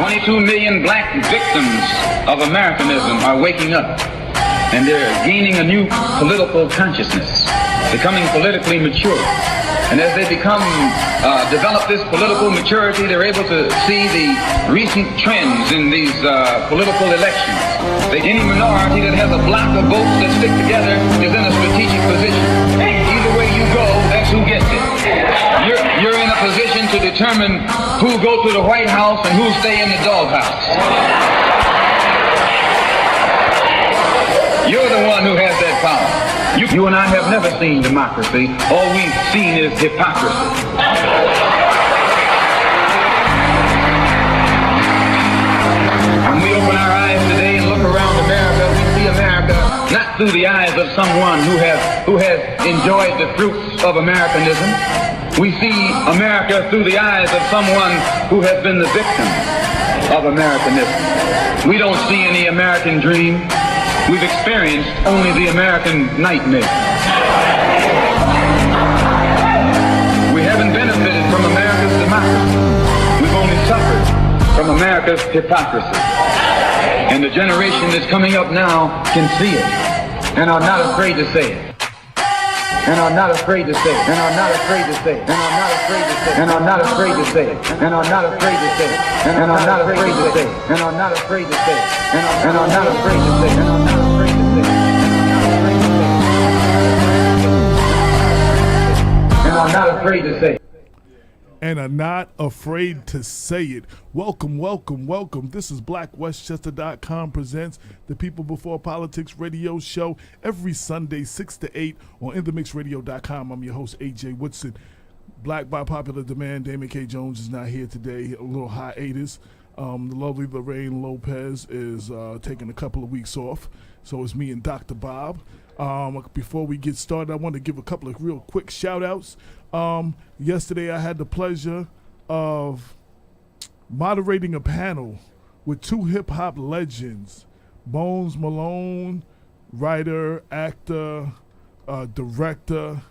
22 million black victims of Americanism are waking up, and they're gaining a new political consciousness, becoming politically mature. And as they develop this political maturity, they're able to see the recent trends in these political elections. Any minority that has a block of votes that stick together is in a strategic position. Either way you go, that's who gets it. You're in a position to determine who go to the White House and who stay in the doghouse. You're the one who has that power. You and I have never seen democracy. All we've seen is hypocrisy. When we open our eyes today and look around America, we see America not through the eyes of someone who has enjoyed the fruits of Americanism. We see America through the eyes of someone who has been the victim of Americanism. We don't see any American dream. We've experienced only the American nightmare. We haven't benefited from America's democracy. We've only suffered from America's hypocrisy. And the generation that's coming up now can see it and are not afraid to say it. And are not afraid to say it. And are not afraid to say it. And are not afraid to say it. And are not afraid to say it. And are not afraid to say it. And are not afraid to say it. And are not afraid to say it. And are not afraid to say it. And are not afraid to say it. And are not afraid to say it. And are not afraid to say it. Welcome, welcome, welcome. This is BlackWestchester.com presents the People Before Politics radio show every Sunday, 6 to 8 on InTheMixRadio.com. I'm your host, A.J. Woodson. Black by popular demand, Damon K. Jones is not here today. A little hiatus. The lovely Lorraine Lopez is taking a couple of weeks off. So it's me and Dr. Bob. Before we get started, I want to give a couple of real quick shout-outs. Yesterday I had the pleasure of moderating a panel with two hip-hop legends, Bones Malone, writer, actor, director,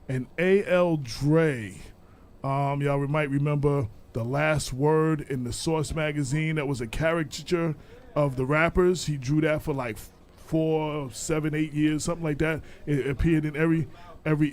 and A.L. Dre. Y'all might remember The Last Word in the Source magazine. That was a caricature of the rappers. He drew that for like 4, 7, 8 years, something like that. It appeared in every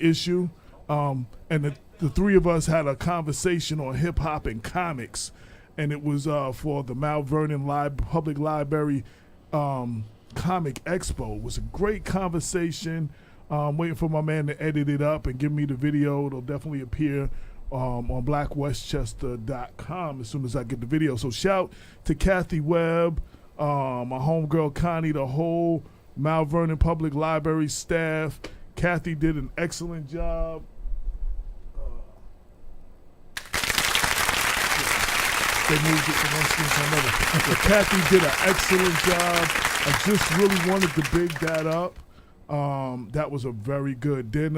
issue. And the three of us had a conversation on hip hop and comics, and it was for the Mount Vernon Public Library Comic Expo. It was a great conversation. Waiting for my man to edit it up and give me the video. It'll definitely appear on BlackWestchester.com as soon as I get the video. So shout to Kathy Webb, my homegirl Connie, the whole Mount Vernon Public Library staff. Kathy did an excellent job. They moved it from one screen to another. So Kathy did an excellent job. I just really wanted to big that up. That was a very good. Then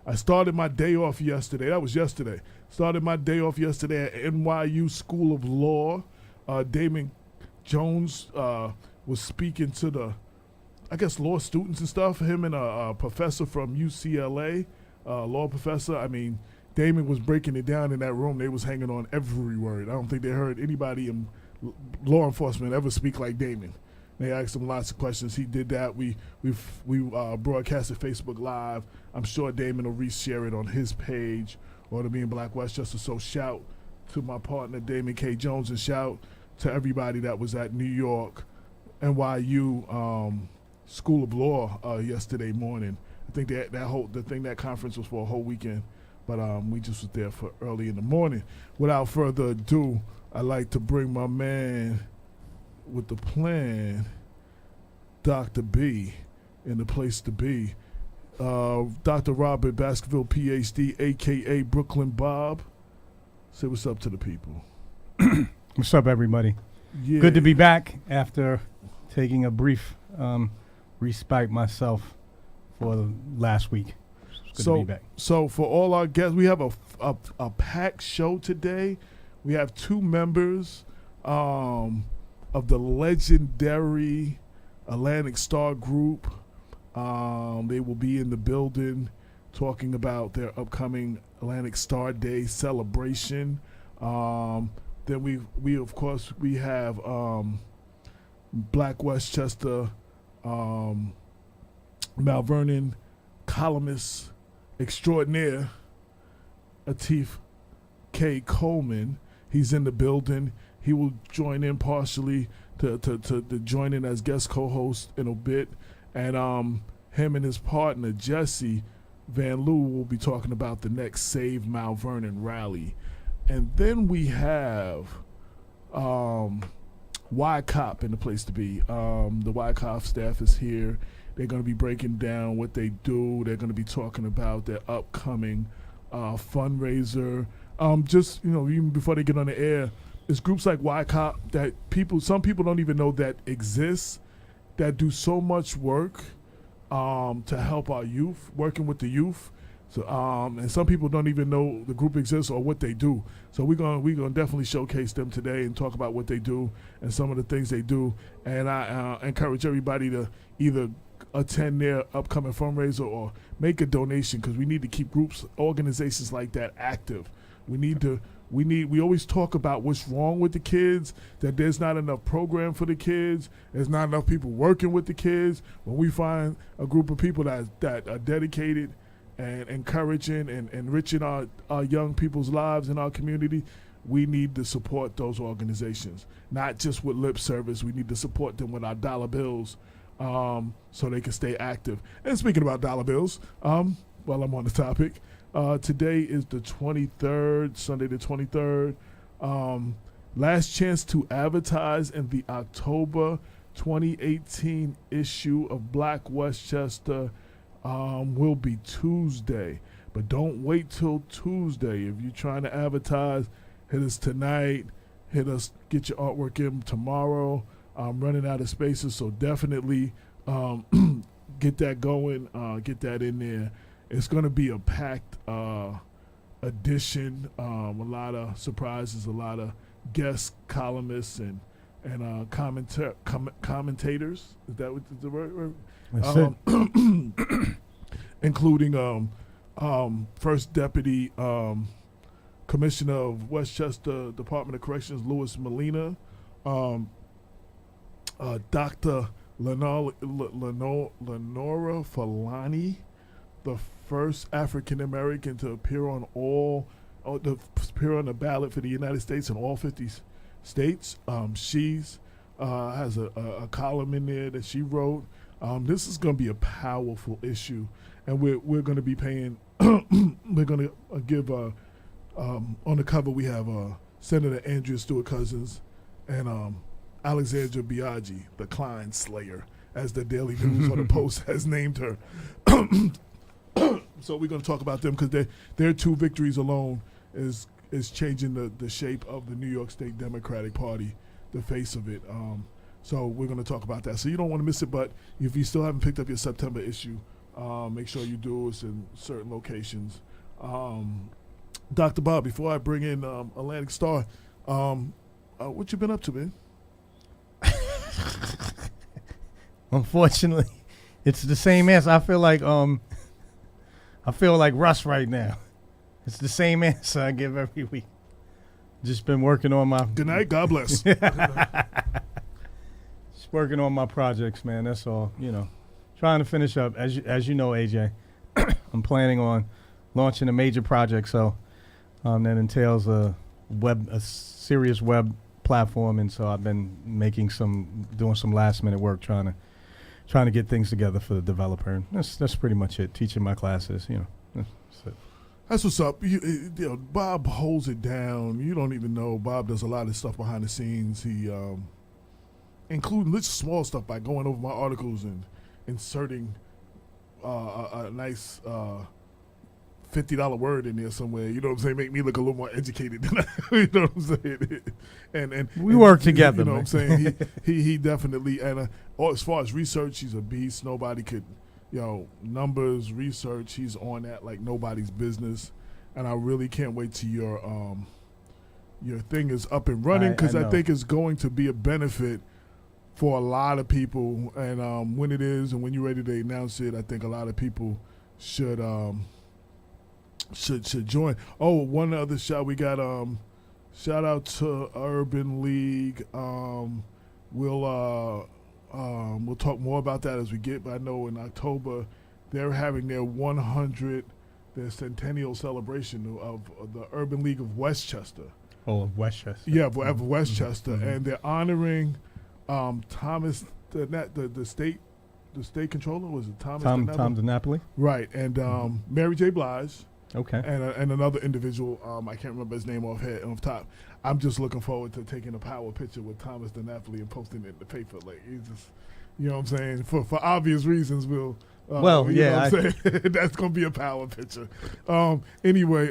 I started my day off yesterday. That was yesterday. Started my day off yesterday at NYU School of Law. Damon Jones was speaking to the, I guess, law students and stuff. Him and a professor from UCLA, law professor. I mean, Damon was breaking it down in that room. They was hanging on every word. I don't think they heard anybody in law enforcement ever speak like Damon. They asked him lots of questions. He did that. We broadcasted Facebook Live. I'm sure Damon will reshare it on his page or to me in Black Westchester. So shout to my partner Damon K. Jones and shout to everybody that was at New York NYU School of Law yesterday morning. I think that conference was for a whole weekend. But we just was there for early in the morning. Without further ado, I'd like to bring my man with the plan, Dr. B, in the place to be. Dr. Robert Baskerville, PhD, a.k.a. Brooklyn Bob. Say what's up to the people. What's up, everybody? Yeah. Good to be back after taking a brief respite myself for last week. Good to be back. So for all our guests, we have a packed show today. We have two members of the legendary Atlantic Starr Group. They will be in the building talking about their upcoming Atlantic Starr Day celebration. Then we of course we have Black Westchester, Mount Vernon columnist extraordinaire, Atif K. Coleman. He's in the building. He will join in partially to join in as guest co-host in a bit. And him and his partner, Jesse Van Loo, will be talking about the next Save Mount Vernon rally. And then we have YCOP in the place to be. The YCOP staff is here. They're going to be breaking down what they do. They're going to be talking about their upcoming fundraiser. Even before they get on the air, it's groups like YCOP that some people don't even know that exists, that do so much work to help our youth, working with the youth. So, and some people don't even know the group exists or what they do. So we're gonna definitely showcase them today and talk about what they do and some of the things they do. And I encourage everybody to either attend their upcoming fundraiser or make a donation, because we need to keep organizations like that active. We always talk about what's wrong with the kids, that there's not enough program for the kids, there's not enough people working with the kids. When we find a group of people that are dedicated and encouraging and enriching our young people's lives in our community, we need to support those organizations, not just with lip service. We need to support them with our dollar bills, so they can stay active. And speaking about dollar bills, while I'm on the topic, today is the 23rd, Sunday the 23rd. Last chance to advertise in the October 2018 issue of Black Westchester will be Tuesday. But don't wait till Tuesday. If you're trying to advertise, hit us tonight. Get your artwork in tomorrow. I'm running out of spaces, so definitely get that going, get that in there. It's going to be a packed edition, a lot of surprises, a lot of guest columnists and commentators. Is that what the word? That's it. Including First Deputy Commissioner of Westchester Department of Corrections, Louis Molina, Dr. Lenora Falani, the first African American to appear on the ballot for the United States in all 50 states. She's has a column in there that she wrote. This is going to be a powerful issue, and we're going to be paying. We're going to give on the cover we have Senator Andrea Stewart Cousins and Alexandra Biaggi, the Klein Slayer, as the Daily News or the Post has named her. So we're going to talk about them because their two victories alone is changing the shape of the New York State Democratic Party, the face of it. So we're going to talk about that. So you don't want to miss it, but if you still haven't picked up your September issue, make sure you do. It's in certain locations. Dr. Bob, before I bring in Atlantic Starr, what you been up to, man? Unfortunately, it's the same answer. I feel like Russ right now. It's the same answer I give every week. Just been working on my. Good night. God bless. Just working on my projects, man. That's all. Trying to finish up. As you know, AJ, I'm planning on launching a major project. So that entails a serious web platform, and so I've been doing some last minute work trying to get things together for the developer. And that's pretty much it. Teaching my classes, That's it. That's what's up. Bob holds it down. You don't even know. Bob does a lot of stuff behind the scenes. He, including just small stuff by going over my articles and inserting a nice $50 word in there somewhere. You know what I'm saying? Make me look a little more educated than you know what I'm saying? And we work together. You know what I'm saying? He definitely, and as far as research, he's a beast. Nobody could. Numbers, research, he's on that like nobody's business. And I really can't wait till your thing is up and running, because I think it's going to be a benefit for a lot of people. And when it is and when you're ready to announce it, I think a lot of people should join. Oh, one other shot. We got Shout out to Urban League. We'll talk more about that as we get. But I know in October they're having their centennial celebration of the Urban League of Westchester. Oh, of Westchester. Yeah, of Westchester, and they're honoring Thomas, the state controller. Was it Thomas? Tom DiNapoli. Right, and Mary J. Blige. Okay. And another individual, I can't remember his name off top. I'm just looking forward to taking a power picture with Thomas DiNapoli and posting it in the paper. Like, he's just, you know what I'm saying? For obvious reasons, we'll. Well, you know yeah. what I'm saying? That's going to be a power picture. Anyway,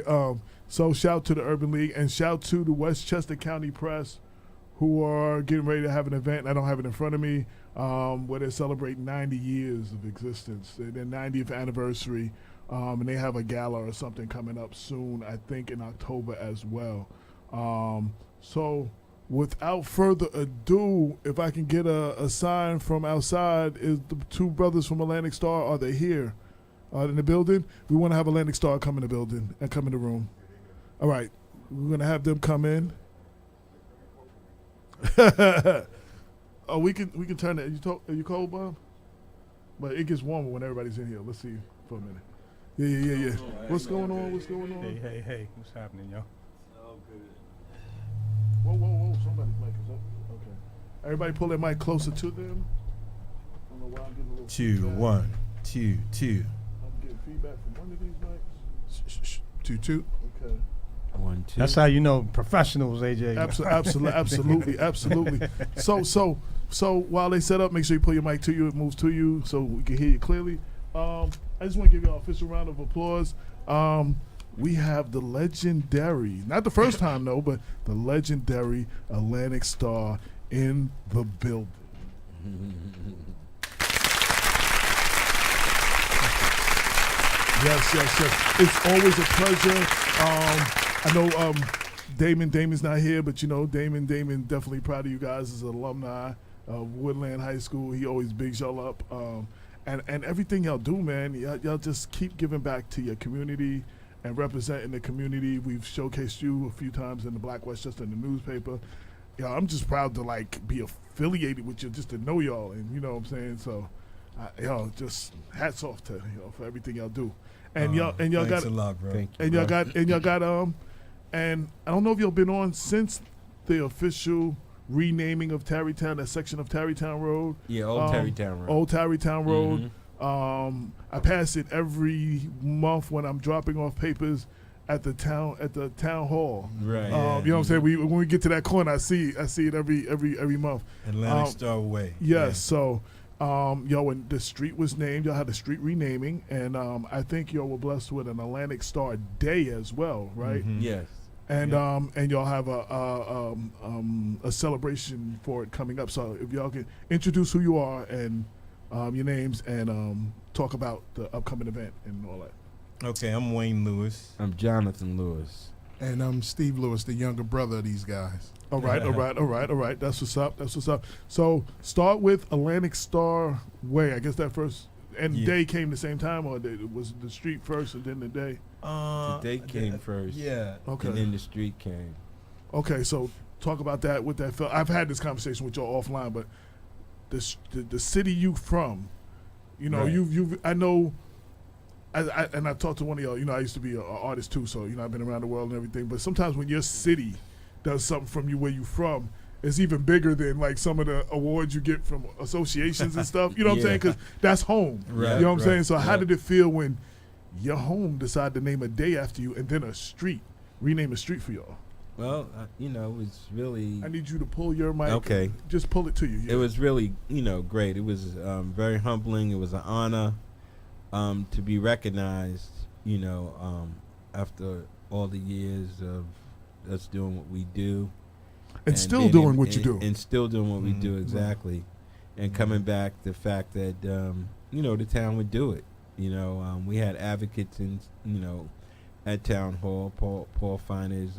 so shout to the Urban League and shout to the Westchester County Press, who are getting ready to have an event. I don't have it in front of me, where they're celebrating 90 years of existence, their 90th anniversary. And they have a gala or something coming up soon, I think in October as well. So without further ado, if I can get a sign from outside, is the two brothers from Atlantic Starr, are they here in the building? We want to have Atlantic Starr come in the building and come in the room. All right, we're going to have them come in. Oh, we can turn it. Are you cold, Bob? But it gets warmer when everybody's in here. Let's see for a minute. Yeah. What's going on? Hey. What's happening, yo? Oh, good. Whoa. Somebody's mic is up. Okay. Everybody pull their mic closer to them. I don't know why I'm getting a little 2, feedback. 1, 2, 2. I'm getting feedback from one of these mics. 2, 2. Okay. 1, 2. That's how you know professionals, AJ. Absolutely. So while they set up, make sure you pull your mic to you. It moves to you so we can hear you clearly. I just want to give you an official round of applause. We have the legendary, not the first time though, but the legendary Atlantic Starr in the building. Yes. It's always a pleasure. I know Damon's not here, but you know, Damon definitely proud of you guys as an alumni of Woodland High School. He always bigs y'all up. And everything y'all do, man, y'all just keep giving back to your community and representing the community. We've showcased you a few times in the Black Westchester in the newspaper. I'm just proud to like be affiliated with you, just to know y'all, and you know what I'm saying. So, just hats off to for everything y'all do. And y'all thanks got a lot, bro. and y'all got and I don't know if y'all been on since the official renaming of Tarrytown, that section of Tarrytown Road. Yeah, Old Tarrytown Road. Old Tarrytown Road. I pass it every month when I'm dropping off papers at the town hall. Right. You know what I'm saying? When we get to that corner, I see it every month. Atlantic Starr Way. Yes. So, when the street was named, y'all had a street renaming, and I think y'all were blessed with an Atlantic Starr Day as well, right? Yes. And and y'all have a celebration for it coming up. So if y'all can introduce who you are and your names and talk about the upcoming event and all that. Okay, I'm Wayne Lewis. I'm Jonathan Lewis. And I'm Steve Lewis, the younger brother of these guys. All right. That's what's up. So start with Atlantic Starr Way. I guess that first and day came the same time, or was the street first and then the day? The day came first. Yeah. Okay. And then the street came. Okay, so talk about that. What that felt. I've had this conversation with y'all offline, but the city you from, you know, Right. I know. And I talked to one of y'all. You know, I used to be an artist too, so you know I've been around the world and everything. But sometimes when your city does something from you where you from, it's even bigger than like some of the awards you get from associations and stuff. You know what I'm saying? Because that's home. Right, You know what I'm saying? So how right. did it feel when your home decided to name a day after you and then rename a street for y'all? Well, it was really. I need you to pull your mic. Okay. Just pull it to you. It was really, great. It was very humbling. It was an honor to be recognized, after all the years of us doing what we do. And still being doing able- what you do. And still doing what we do, exactly. And coming back, the fact that, the town would do it. We had advocates in, at Town Hall. Paul Fine is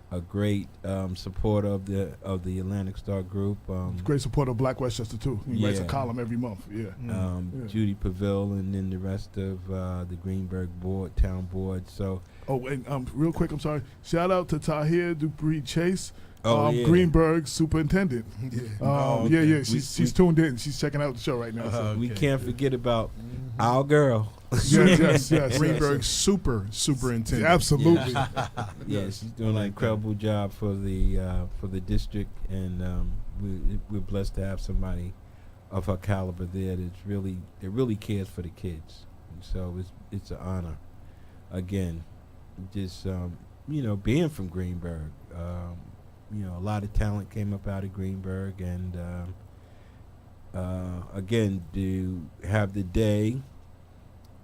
a great supporter of the Atlantic Star Group. Great supporter of Black Westchester too. He writes a Yeah. column every month. Yeah. Yeah. Judy Paville, and then the rest of the Greenberg town board. So, and real quick, I'm sorry. Shout out to Tahir Dupree Chase, yeah. Greenberg superintendent. Yeah. Yeah. She's tuned in. She's checking out the show right now. So. we can't forget about our girl. Yes. Greenberg superintendent. Absolutely. Yeah, she's doing an incredible job for the district, and we're blessed to have somebody of her caliber there that really cares for the kids. And so it's an honor. Again, just being from Greenberg, a lot of talent came up out of Greenberg, and again, to have the day,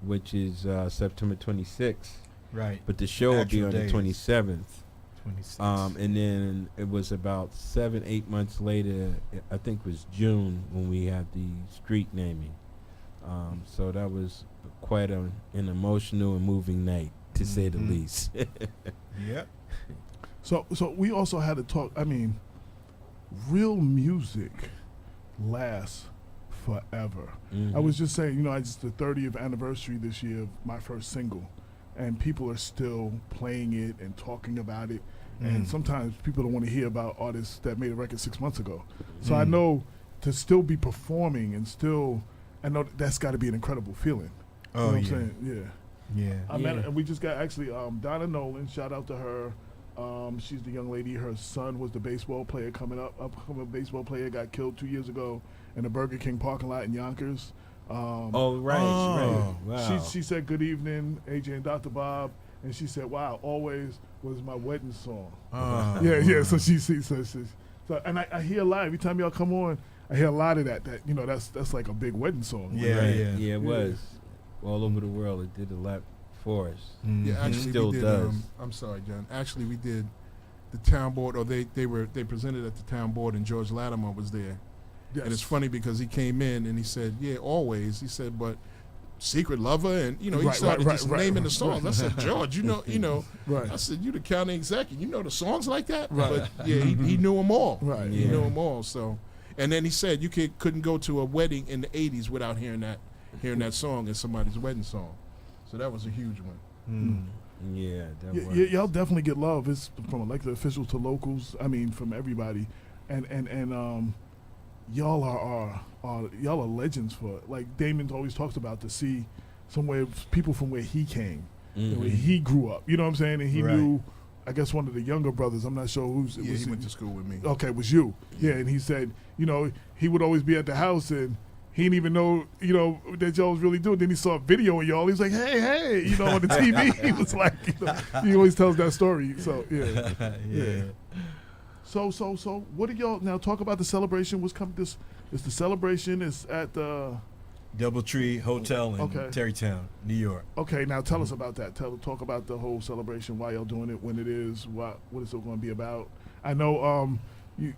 which is September 26th. Right. But the show will be on Actual the days. 27th. 26. And then it was about 7-8 months later, I think it was June, when we had the street naming. So that was quite an emotional and moving night, to say the least. Yep. So we also had to talk. I mean, real music lasts forever. I was just saying, it's the 30th anniversary this year of my first single, and people are still playing it and talking about it. And sometimes people don't want to hear about artists that made a record 6 months ago. So I know to still be performing and I know that's got to be an incredible feeling. You know what I'm saying? Yeah. Yeah. And we just got actually Donna Nolan. Shout out to her. She's the young lady. Her son was the baseball player upcoming baseball player, got killed 2 years ago in the Burger King parking lot in Yonkers. Right. Wow. She said, "Good evening, AJ and Dr. Bob," and she said, "Wow, always was my wedding song." Yeah. So so and I hear a lot every time y'all come on. I hear a lot of that. That's like a big wedding song. Yeah. Yeah, it was. All over the world, it did a lot for us. Yeah, actually, Still we did. does. I'm sorry, John. Actually, we did the town board, or they presented at the town board, and George Latimer was there. Yes. And it's funny because he came in and he said, "Yeah, always." He said, "But Secret Lover," and he started naming the songs. I said, "George, you know." Right. I said, "You the county executive, you know the songs like that?" Right. But yeah, he knew them all. Right. He knew them all. So, and then he said you couldn't go to a wedding in the '80s without hearing that song as somebody's wedding song. So that was a huge one. Yeah, that was. Y'all definitely get love. It's from elected officials to locals. I mean, from everybody, and y'all y'all are legends for it. Like Damon always talks about, to see somewhere people from where he came, where he grew up. You know what I'm saying? And he knew, I guess, one of the younger brothers. I'm not sure who's. Yeah, he went to school with me. Okay, it was you. Yeah, and he said, he would always be at the house and. He didn't even know, that y'all was really doing. Then he saw a video of y'all. He was like, hey, on the TV. He was like, he always tells that story. So, yeah. So, what do y'all, now talk about the celebration. What's coming the celebration is at the Doubletree Hotel in Terrytown, New York. Okay, now tell us about that. Talk about the whole celebration, why y'all doing it, when it is, what is it going to be about. I know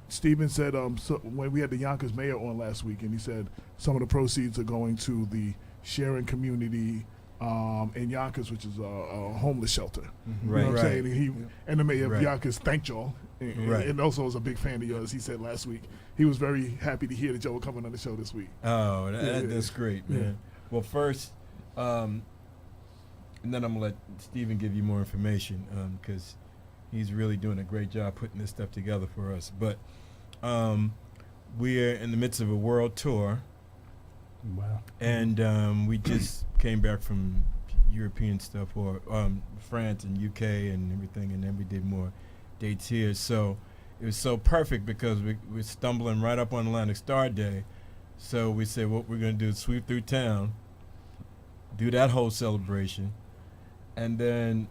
Stephen said so when we had the Yonkers mayor on last week, and he said some of the proceeds are going to the sharing community in Yonkers, which is a homeless shelter. Right. You know what I'm saying? And the mayor of Right. Yonkers thanked y'all, and also was a big fan of yours. He said last week he was very happy to hear that y'all were coming on the show this week. Oh, that's great, man. Yeah. Well, first, and then I'm going to let Stephen give you more information because he's really doing a great job putting this stuff together for us. But we're in the midst of a world tour. Wow. And we just came back from European stuff, or France and UK and everything, and then we did more dates here. So it was so perfect because we're stumbling right up on Atlantic Star Day. So we said what we're going to do is sweep through town, do that whole celebration, and then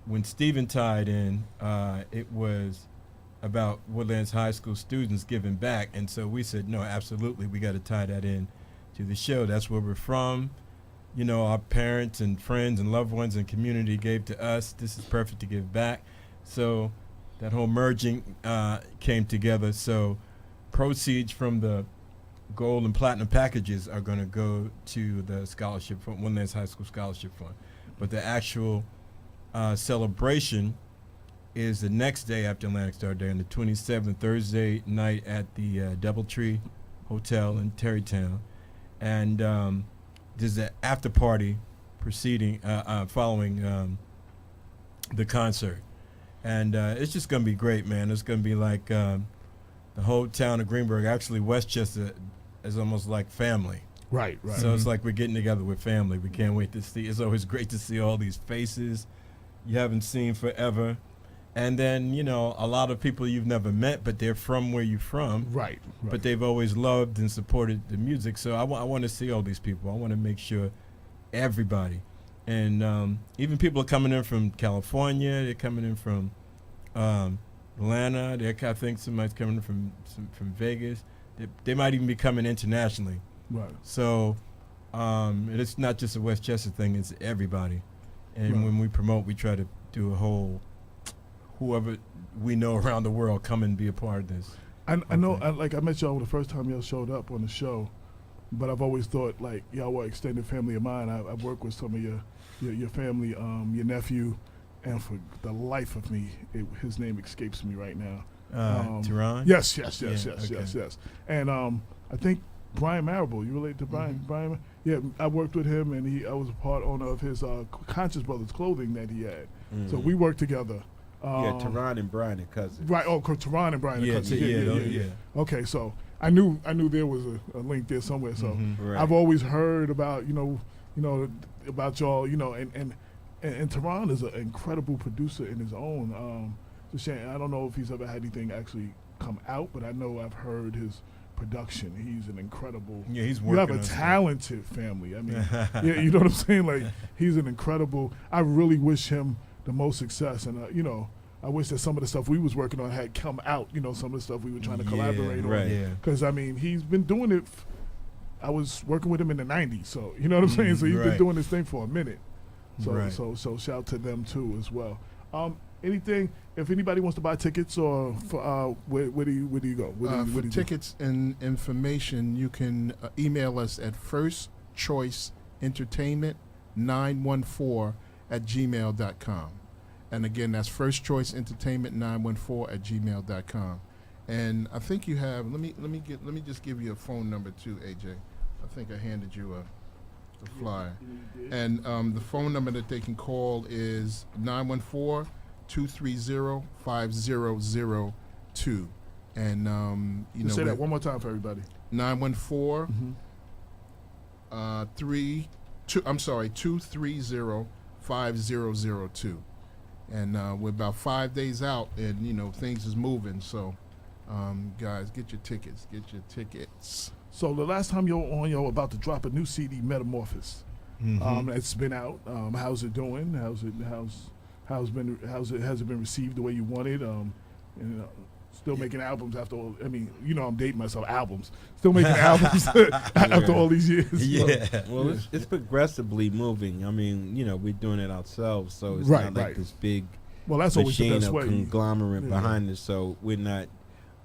when Stephen tied in, it was about Woodlands High School students giving back, and so we said, no, absolutely, we got to tie that in to the show. That's where we're from. Our parents and friends and loved ones and community gave to us. This is perfect to give back. So that whole merging came together. So proceeds from the gold and platinum packages are going to go to the scholarship fund, Woodlands High School Scholarship Fund. But the actual celebration is the next day after Atlantic Star Day, on the 27th, Thursday night at the Doubletree Hotel in Terrytown. And there's an after party following the concert. And it's just going to be great, man. It's going to be like the whole town of Greenburgh. Actually, Westchester is almost like family. Right. So it's like we're getting together with family. We can't wait to see. It's always great to see all these faces you haven't seen forever. And then, you know, a lot of people you've never met, but they're from where you're from. Right. But they've always loved and supported the music. So I want to see all these people. I want to make sure everybody. And even people are coming in from California. They're coming in from Atlanta. I think somebody's coming in from Vegas. They might even be coming internationally. Right. So it's not just a Westchester thing. It's everybody. And when we promote, we try to do a whole, whoever we know around the world, come and be a part of this. I know, like I met y'all the first time y'all showed up on the show, but I've always thought like y'all were extended family of mine. I've worked with some of your family, your nephew, and for the life of me, his name escapes me right now. Tehran? Yes. And I think Brian Marable, you relate to Brian? Mm-hmm. Brian? Yeah, I worked with him, and I was a part owner of his Conscious Brothers clothing that he had. Mm-hmm. So we worked together. Tehran and Brian are cousins. Right. Oh, Tehran and Brian. Yeah, are cousins. yeah. Okay, so I knew there was a link there somewhere. So Right. I've always heard about about y'all, and Tehran is an incredible producer in his own. It's a shame. I don't know if he's ever had anything actually come out, but I know I've heard his production. He's an incredible. Yeah, he's You working have a on stuff. talented family. I mean, yeah, you know what I'm saying? Like, he's an incredible. I really wish him the most success, and I wish that some of the stuff we was working on had come out. Some of the stuff we were trying to collaborate on. right. Yeah. Because I mean, he's been doing it. I was working with him in the '90s, so you know what I'm saying. So he's been right. doing this thing for a minute. So Right. so shout to them too as well. Anything? If anybody wants to buy tickets, or for, where do you go? Where do For you do? tickets and information, you can email us at firstchoiceentertainment914@gmail.com. And again, that's firstchoiceentertainment914@gmail.com. And I think you have. Let me just give you a phone number too, AJ. I think I handed you a flyer. And the phone number that they can call is 914-230-5002. And Say that one more time for everybody. 230-5002. And we're about 5 days out, and things is moving. So, guys, get your tickets. So the last time you were on, you're about to drop a new CD, Metamorphosis. It's been out. How's it doing? Has it been received the way you wanted? Still making albums after all. I mean, I'm dating myself. Albums. Still making albums after all these years. Yeah. Well, it's progressively moving. I mean, we're doing it ourselves, so it's Right, not like right. this big Well, that's always the machine best of way. conglomerate Yeah. behind us. So we're not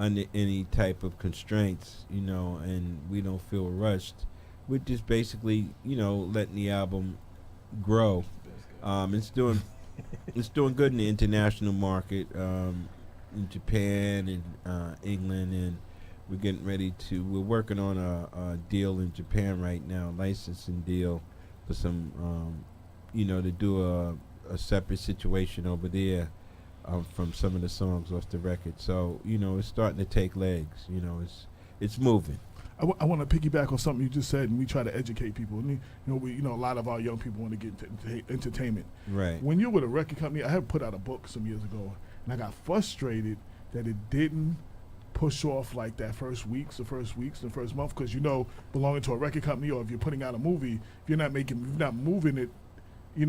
under any type of constraints, and we don't feel rushed. We're just basically, letting the album grow. It's doing good in the international market, in Japan and England, and we're working on a deal in Japan right now, licensing deal for some, to do a separate situation over there. From some of the songs off the record, so it's starting to take legs. It's moving. I want to piggyback on something you just said, and we try to educate people. And a lot of our young people want to get into entertainment. Right. When you're with a record company, I had put out a book some years ago, and I got frustrated that it didn't push off like that first month, because belonging to a record company, or if you're putting out a movie, if you're not moving it, in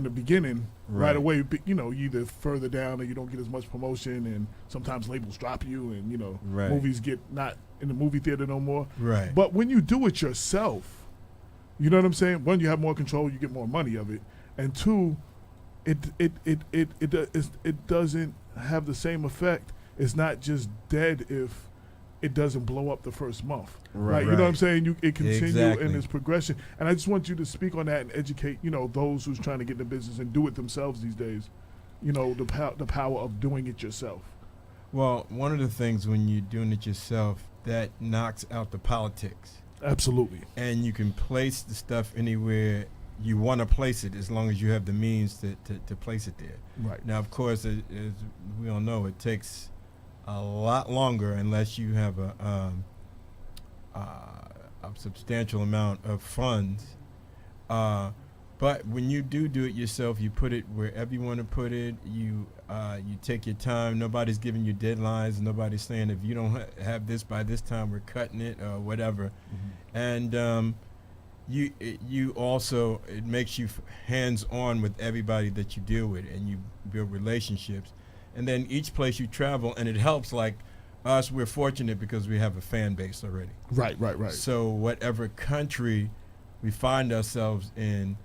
the beginning, right away, you either further down or you don't get as much promotion, and sometimes labels drop you, and Right. movies get not in the movie theater no more. Right. But when you do it yourself, you know what I'm saying? One, you have more control, you get more money of it, and two, it doesn't have the same effect. It's not just dead if it doesn't blow up the first month. Right. You know what I'm saying? It continue Exactly. in its progression. And I just want you to speak on that and educate, those who's trying to get in the business and do it themselves these days. the power of doing it yourself. Well, one of the things when you're doing it yourself, that knocks out the politics. Absolutely. And you can place the stuff anywhere you want to place it as long as you have the means to place it there. Right. Now, of course, as we all know, it takes a lot longer unless you have a substantial amount of funds. But when you do it yourself, you put it wherever you want to put it. You take your time. Nobody's giving you deadlines. Nobody's saying if you don't have this by this time, we're cutting it or whatever. Mm-hmm. And you also, it makes you hands-on with everybody that you deal with, and you build relationships. And then each place you travel, and it helps, like us, we're fortunate because we have a fan base already. Right. So whatever country we find ourselves in,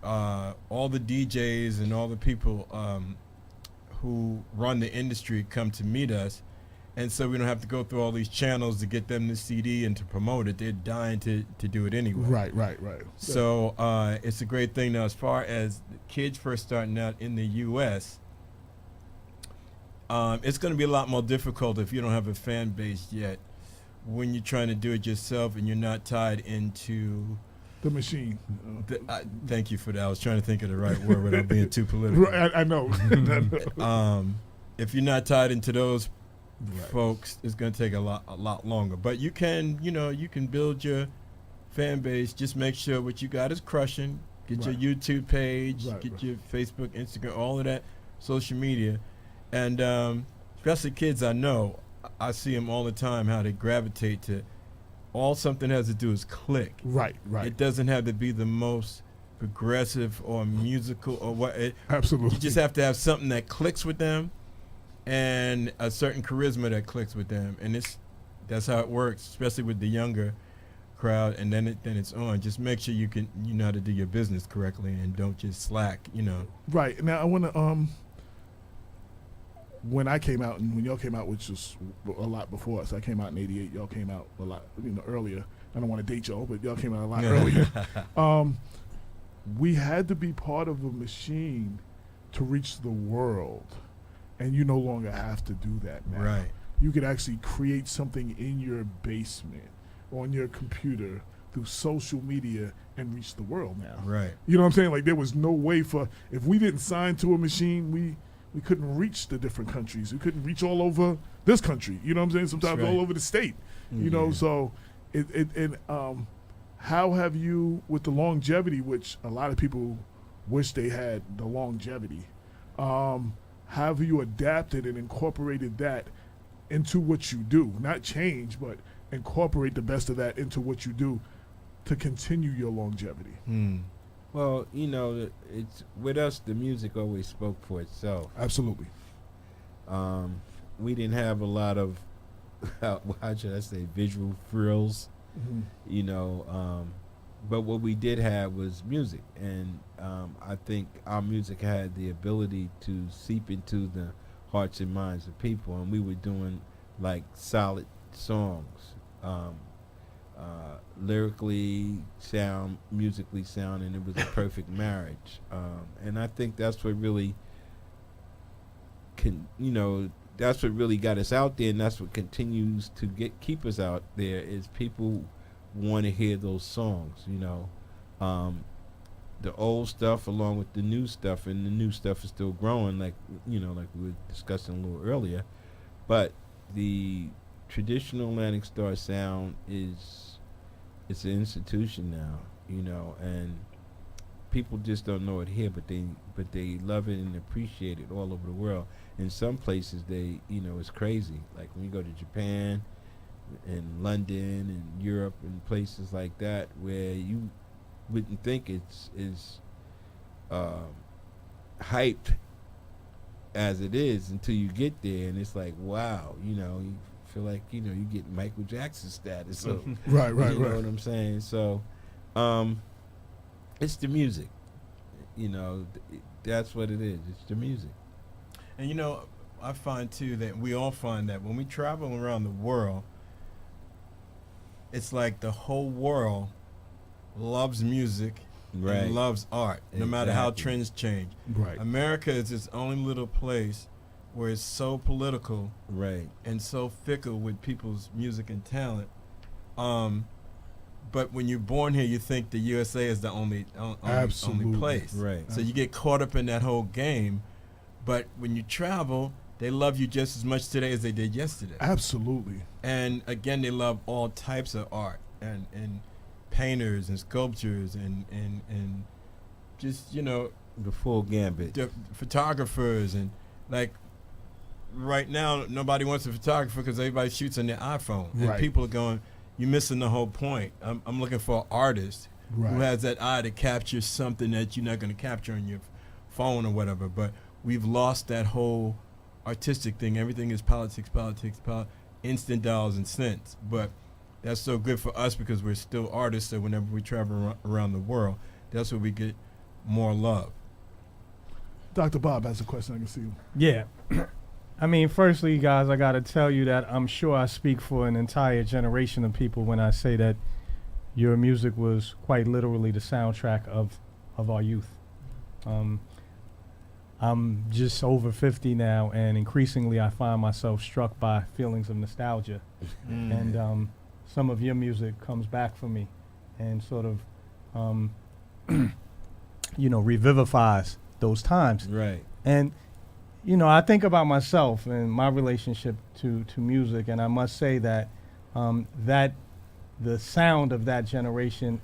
all the DJs and all the people who run the industry come to meet us, and so we don't have to go through all these channels to get them the CD and to promote it. They're dying to do it anyway. Right. So it's a great thing. Now, as far as the kids first starting out in the U.S., it's going to be a lot more difficult if you don't have a fan base yet when you're trying to do it yourself and you're not tied into the machine. Thank you for that. I was trying to think of the right word without being too political. Right, I know. If you're not tied into those folks, it's going to take a lot longer. But you can build your fan base. Just make sure what you got is crushing. Get your YouTube page, get your Facebook, Instagram, all of that social media. And especially kids, I see them all the time, how they gravitate to all something has to do is click. Right. It doesn't have to be the most progressive or musical or what. Absolutely. You just have to have something that clicks with them and a certain charisma that clicks with them. And that's how it works, especially with the younger crowd. And then it's on. Just make sure you know how to do your business correctly and don't just slack, Right. Now I want to when I came out and when y'all came out, which was a lot before us, I came out in '88. Y'all came out a lot, earlier. I don't want to date y'all, but y'all came out a lot earlier. We had to be part of a machine to reach the world, and you no longer have to do that now. Right. You could actually create something in your basement, on your computer, through social media, and reach the world now. Right. You know what I'm saying? Like, there was no way if we didn't sign to a machine, we couldn't reach the different countries. We couldn't reach all over this country. You know what I'm saying? Sometimes all over the state. Mm-hmm. So how have you, with the longevity, which a lot of people wish they had the longevity, how have you adapted and incorporated that into what you do? Not change, but incorporate the best of that into what you do to continue your longevity. Well, it's with us. The music always spoke for itself. Absolutely. We didn't have a lot of, how should I say, visual frills. But what we did have was music, and I think our music had the ability to seep into the hearts and minds of people, and we were doing like solid songs. Lyrically sound, musically sound, and it was a perfect marriage. And I think that's what really that's what really got us out there, and that's what continues to keep us out there, is people want to hear those songs, the old stuff along with the new stuff, and the new stuff is still growing, like we were discussing a little earlier. But the traditional Atlantic Starr sound it's an institution now, and people just don't know it here, but they love it and appreciate it all over the world. In some places, it's crazy. Like when you go to Japan and London and Europe and places like that, where you wouldn't think it's hyped as it is until you get there, and it's like, wow, you feel like you get Michael Jackson status. So right. You know what I'm saying? So it's the music. That's what it is. It's the music. And I find too that we all find that when we travel around the world, it's like the whole world loves music Right. and loves art, no matter how Exactly. trends change. Right. America is its only little place where it's so political Right. and so fickle with people's music and talent. But when you're born here, you think the USA is the only Absolutely. place. Right. So you get caught up in that whole game. But when you travel, they love you just as much today as they did yesterday. Absolutely. And again, they love all types of art and painters and sculptures and just, you know, The full gambit. the photographers. And like right now, nobody wants a photographer because everybody shoots on their iPhone. And Right. people are going, you're missing the whole point. I'm looking for an artist Right. who has that eye to capture something that you're not going to capture on your phone or whatever. But we've lost that whole artistic thing. Everything is politics, instant dollars and cents. But that's so good for us because we're still artists. So whenever we travel around the world, that's where we get more love. Dr. Bob has a question. I can see you. Yeah. I mean, firstly, guys, I got to tell you that I'm sure I speak for an entire generation of people when I say that your music was quite literally the soundtrack of our youth. I'm just over 50 now, and increasingly I find myself struck by feelings of nostalgia. And some of your music comes back for me and sort of, revivifies those times. Right. And, I think about myself and my relationship to music, and I must say that that the sound of that generation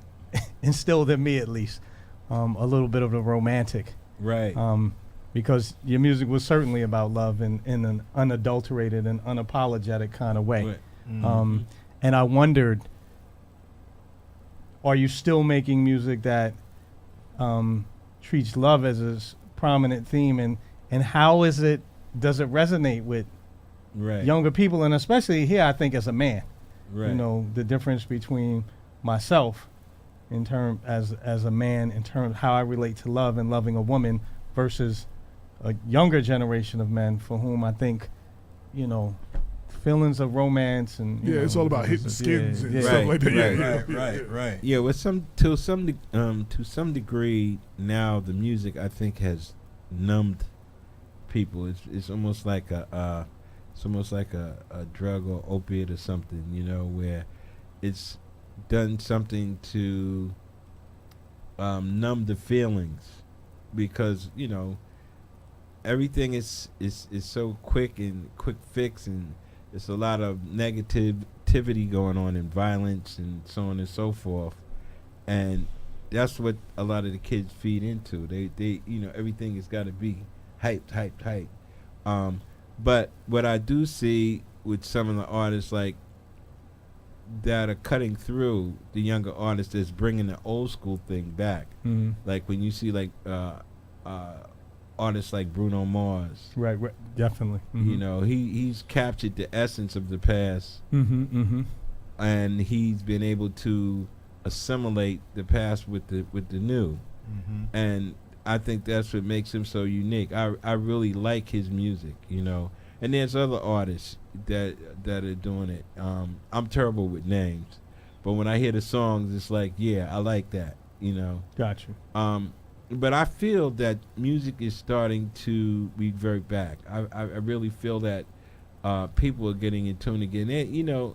instilled in me, at least, a little bit of the romantic. Right. Because your music was certainly about love in an unadulterated and unapologetic kind of way. Right. And I wondered, are you still making music that treats love as a prominent theme, and how does it resonate with Right. younger people, and especially here, I think, as a man, Right. the difference between myself as a man in terms of how I relate to love and loving a woman versus a younger generation of men for whom I think, feelings of romance and It's all about hitting skins and stuff Right, like that. right, Right. Yeah, with to some degree now the music I think has numbed people. It's almost like a drug or opiate or something, where it's done something to numb the feelings, because everything is so quick fix, and there's a lot of negativity going on and violence and so on and so forth, and that's what a lot of the kids feed into. They everything has got to be hyped. But what I do see with some of the artists like that are cutting through, the younger artists, is bringing the old school thing back. Mm-hmm. Like when you see like artists like Bruno Mars, Right, definitely. Mm-hmm. He's captured the essence of the past, and he's been able to assimilate the past with the new, and I think that's what makes him so unique. I really like his music, and there's other artists that are doing it. I'm terrible with names, but when I hear the songs, it's like, yeah, I like that, Got you. But I feel that music is starting to revert back. I really feel that people are getting in tune again. And,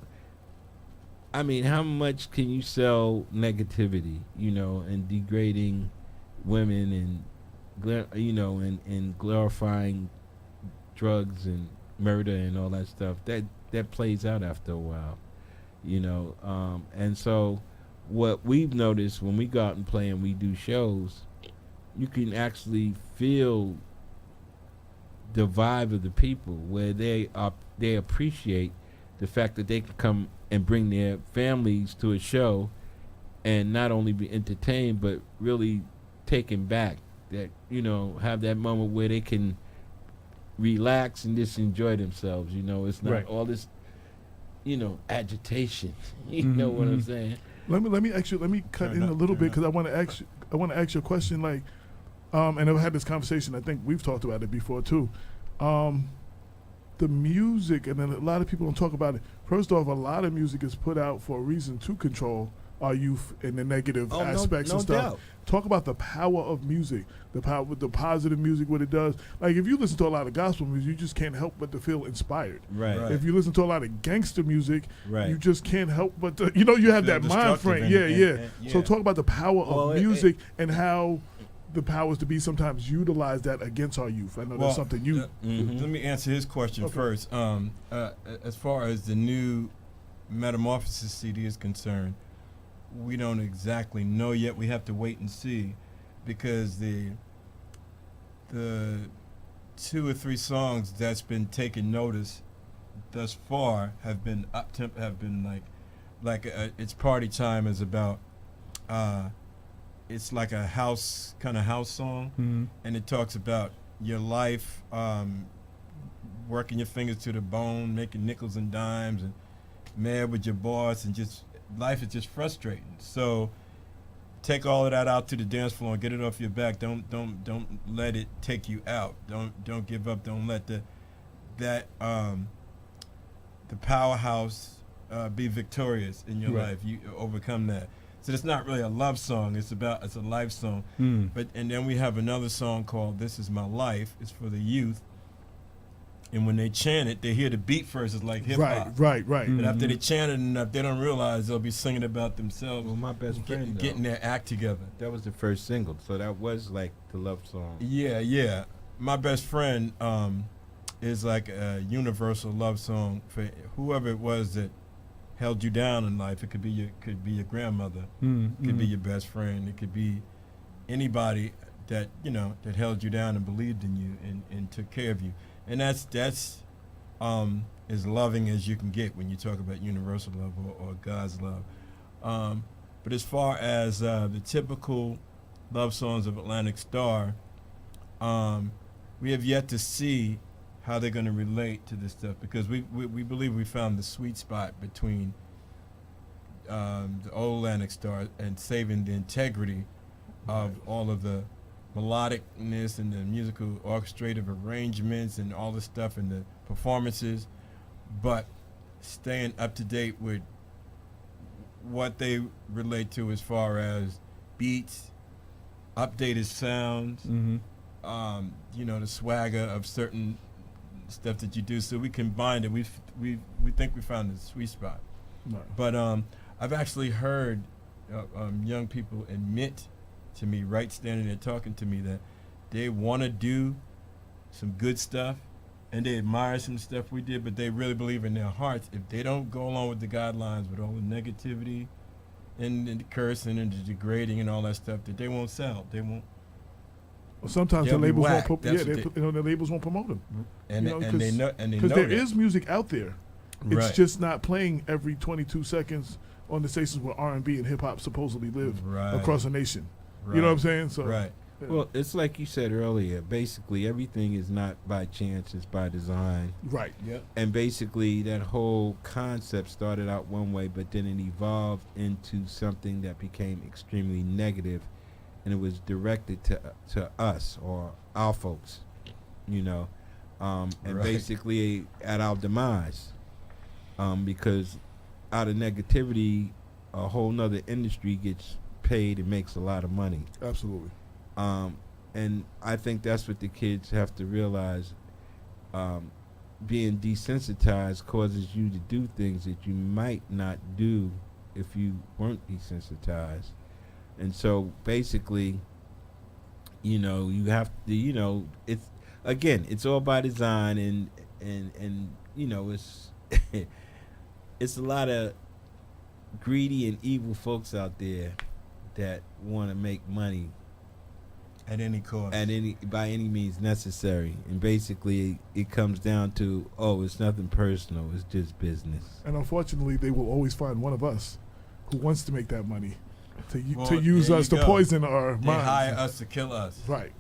I mean, how much can you sell negativity, and degrading women and glorifying drugs and murder and all that stuff? That plays out after a while, and so what we've noticed when we go out and play and we do shows, you can actually feel the vibe of the people, where they appreciate the fact that they can come and bring their families to a show and not only be entertained but really taken back, that have that moment where they can relax and just enjoy themselves. It's not all this agitation. You know what I'm saying? Let me cut in a little bit, because I want to ask you a question. Like, and I've had this conversation. I think we've talked about it before too. The music, and then a lot of people don't talk about it. First off, a lot of music is put out for a reason to control our youth in the negative Oh, aspects no and stuff. doubt. Talk about the power of music, the power with the positive music, what it does. Like if you listen to a lot of gospel music, you just can't help but to feel inspired. Right. Right. If you listen to a lot of gangster music, Right. you just can't help but to, you know, you have Feel that mind frame. destructive Yeah. and So yeah. talk about the power Well, of music and how the powers to be sometimes utilize that against our youth. I know that's something you. Let me answer his question Okay. first. As far as the new Metamorphosis CD is concerned, we don't exactly know yet. We have to wait and see, because the 2 or 3 songs that's been taking notice thus far have been have been like It's Party Time is about it's like a house song, and it talks about your life, working your fingers to the bone, making nickels and dimes, and mad with your boss, and just life is just frustrating. So take all of that out to the dance floor and get it off your back. Don't let it take you out. Don't give up. Don't let the powerhouse be victorious in your life. You overcome that. So it's not really a love song. It's a life song. And then we have another song called "This Is My Life." It's for the youth. And when they chant it, they hear the beat first. It's like hip hop. Right. But after they chant it enough, they don't realize they'll be singing about themselves. Well, my best friend, though, getting their act together. that was the first single, so that was like the love song. Yeah. My best friend is like a universal love song for whoever it was that held you down in life. It could be your grandmother. It could be your best friend. It could be anybody that that held you down and believed in you and took care of you. And that's as loving as you can get when you talk about universal love or God's love. But as far as the typical love songs of Atlantic Starr, we have yet to see how they're going to relate to this stuff, because we believe we found the sweet spot between the old Atlantic Starr and saving the integrity of all of the melodicness and the musical orchestrative arrangements and all the stuff and the performances, but staying up to date with what they relate to as far as beats, updated sounds, the swagger of certain stuff that you do. So we combined it. We think we found the sweet spot. Right. But I've actually heard young people admit to me, right standing there talking to me, that they want to do some good stuff and they admire some stuff we did, but they really believe in their hearts, if they don't go along with the guidelines with all the negativity and the cursing and the degrading and all that stuff, that they won't sell. They won't. Well, sometimes the They'll be labels whacked. won't That's the labels won't promote them. And they know because there that. is music out there. It's Right. just not playing every 22 seconds on the stations where R&B and hip hop supposedly live Right. across the nation. You know what I'm saying? So Right. yeah. Well, it's like you said earlier. Basically, everything is not by chance; it's by design. Right. Yep. And basically, that whole concept started out one way, but then it evolved into something that became extremely negative, and it was directed to us or our folks, and Right. basically at our demise, because out of negativity, a whole nother industry gets paid and makes a lot of money. Absolutely. And I think that's what the kids have to realize. Being desensitized causes you to do things that you might not do if you weren't desensitized. And so basically, you have to, it's all by design, and it's it's a lot of greedy and evil folks out there that want to make money At any cost. by any means necessary. And basically it comes down to, it's nothing personal, it's just business. And unfortunately, they will always find one of us who wants to make that money to Well, use there us you to go. poison our They minds. hire us to kill us Right.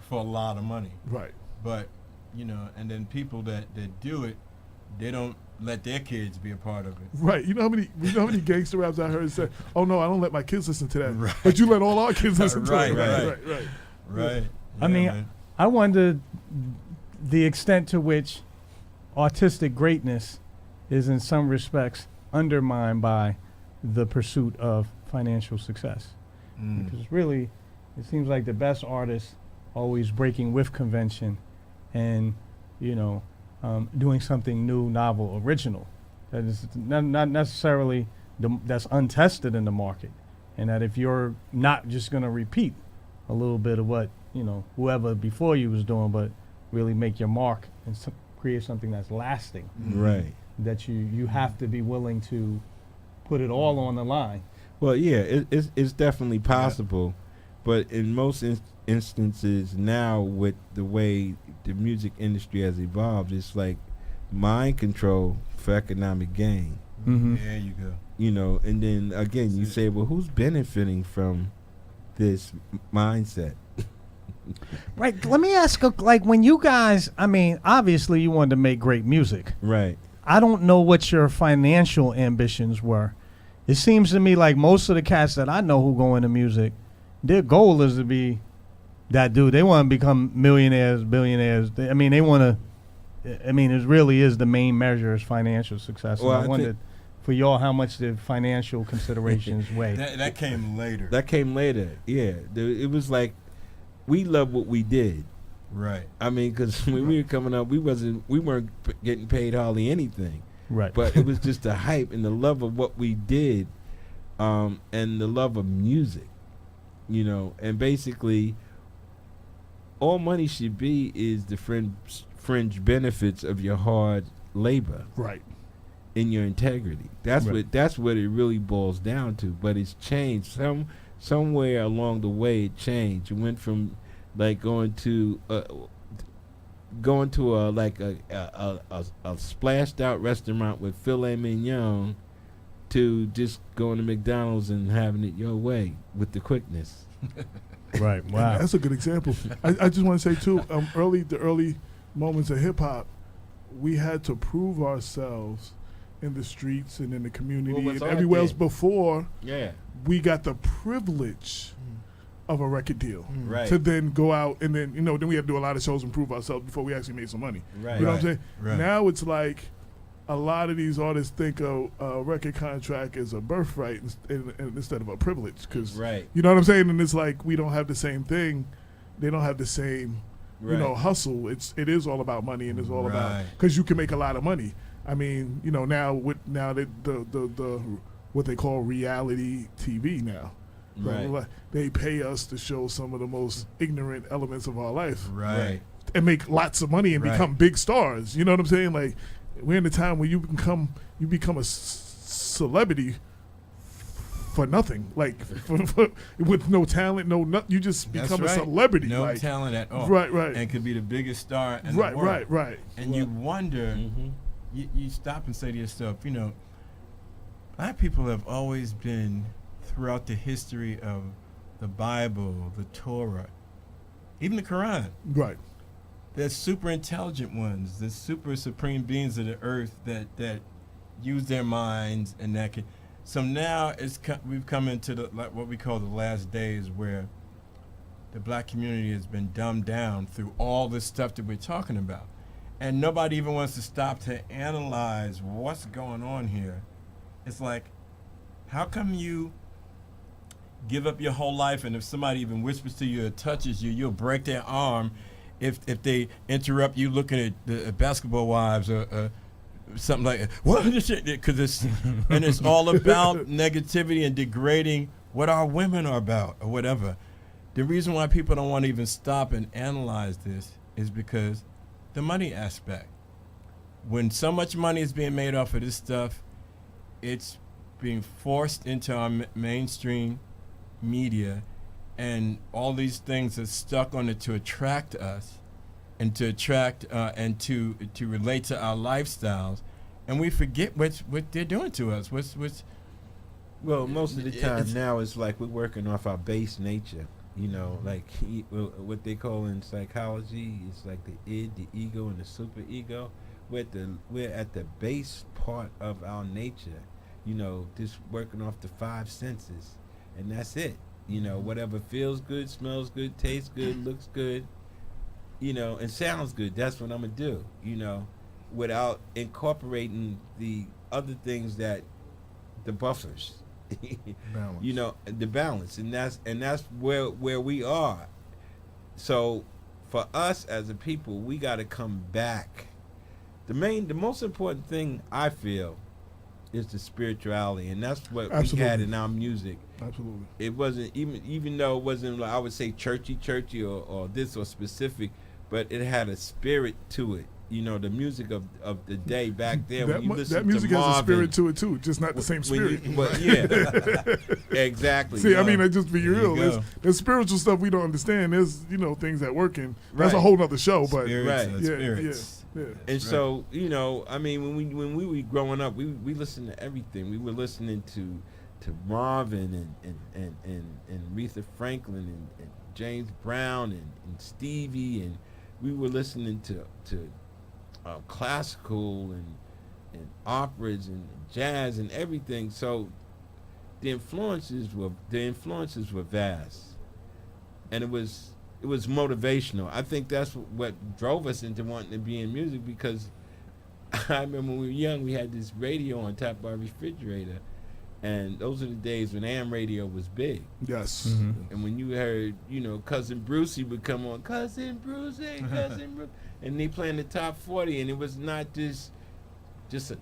for a lot of money. Right. But, and then people that do it, they don't let their kids be a part of it. Right. You know how many gangster raps I heard say, "Oh no, I don't let my kids listen to that." Right. But you let all our kids listen to Right, it. right. Right. I mean, man. I wonder the extent to which artistic greatness is in some respects undermined by the pursuit of financial success. Because really, it seems like the best artists always breaking with convention and, doing something new, novel, original. That is not necessarily that's untested in the market. And that if you're not just going to repeat a little bit of what, whoever before you was doing, but really make your mark and create something that's lasting. Right. That you have to be willing to put it all on the line. Well, yeah, it's definitely possible, but in most instances now, with the way the music industry has evolved, it's like mind control for economic gain. Mm-hmm. There you go. And then again, you say, well, who's benefiting from this mindset? Right. Let me ask, when you guys, obviously you wanted to make great music. Right. I don't know what your financial ambitions were. It seems to me like most of the cats that I know who go into music, their goal is to be that dude. They want to become millionaires, billionaires. They want to. It really is the main measure is financial success. Well, and I wondered for y'all how much the financial considerations weigh. That came later. That came later. Yeah. It was like we loved what we did. Right. Because when we were coming up, we weren't getting paid hardly anything. Right. But it was just the hype and the love of what we did, and the love of music, and basically all money should be is the fringe benefits of your hard labor. Right. In your integrity. That's what it really boils down to. But it's changed. Somewhere along the way it changed. It went from like going to a splashed out restaurant with filet mignon to just going to McDonald's and having it your way with the quickness. Right. Wow. That's a good example. I just want to say too, the early moments of hip hop, we had to prove ourselves in the streets and in the community and everywhere else before we got the privilege of a record deal to then go out and then then we had to do a lot of shows and prove ourselves before we actually made some money. Right. You know what I'm saying? Right. Now it's like a lot of these artists think a record contract is a birthright instead of a privilege because you know what I'm saying? And it's like we don't have the same thing. They don't have the same hustle. It is all about money and it's all about because you can make a lot of money. Now the what they call reality TV now. Right. They pay us to show some of the most ignorant elements of our life. Right. And make lots of money and become big stars. You know what I'm saying? Like we're in a time where you become a celebrity for nothing. Like with no talent, you just become a celebrity. No talent at all. Right. And could be the biggest star in the world. Right. And you wonder, you stop and say to yourself, black people have always been, throughout the history of the Bible, the Torah, even the Quran. Right. There's super intelligent ones. There's super supreme beings of the earth that use their minds and that can. So now we've come into what we call the last days where the black community has been dumbed down through all this stuff that we're talking about. And nobody even wants to stop to analyze what's going on here. It's like, how come you give up your whole life, and if somebody even whispers to you or touches you, you'll break their arm if they interrupt you looking at the Basketball Wives or something like that. What is it? Because it's all about negativity and degrading what our women are about or whatever. The reason why people don't want to even stop and analyze this is because the money aspect. When so much money is being made off of this stuff, it's being forced into our mainstream media, and all these things are stuck on it to attract us and to attract and to relate to our lifestyles, and we forget what they're doing to us. Well, most of the time now it's like we're working off our base nature. Like what they call in psychology, it's like the id, the ego, and the super ego. We're at the base part of our nature. Just working off the five senses. And that's it. Whatever feels good, smells good, tastes good, looks good, and sounds good. That's what I'm going to do, without incorporating the other things that the buffers, Balance. You know, the balance, and that's where we are. So for us as a people, we got to come back. The most important thing I feel is the spirituality, and that's what we had in our music. Absolutely. It wasn't even though it wasn't like I would say churchy or this or specific, but it had a spirit to it. You know, the music of the day back then. When you listen that music to has a Marvin, spirit to it too, just not the same spirit. Exactly. See, I mean, just be There you real. go. There's spiritual stuff we don't understand. There's things that work in. That's a whole nother show. But Spirits. yeah. And so, I mean, when we were growing up, we listened to everything. We were listening to Marvin and Aretha Franklin and James Brown and Stevie, and we were listening to classical and operas and jazz and everything. So the influences were vast, and it was motivational. I think that's what drove us into wanting to be in music, because I remember when we were young, we had this radio on top of our refrigerator, and those are the days when AM radio was big. Yes. Mm-hmm. And when you heard, Cousin Brucey would come on, Cousin Brucey, Cousin Brucey, and they playing the top 40, and it was not just a,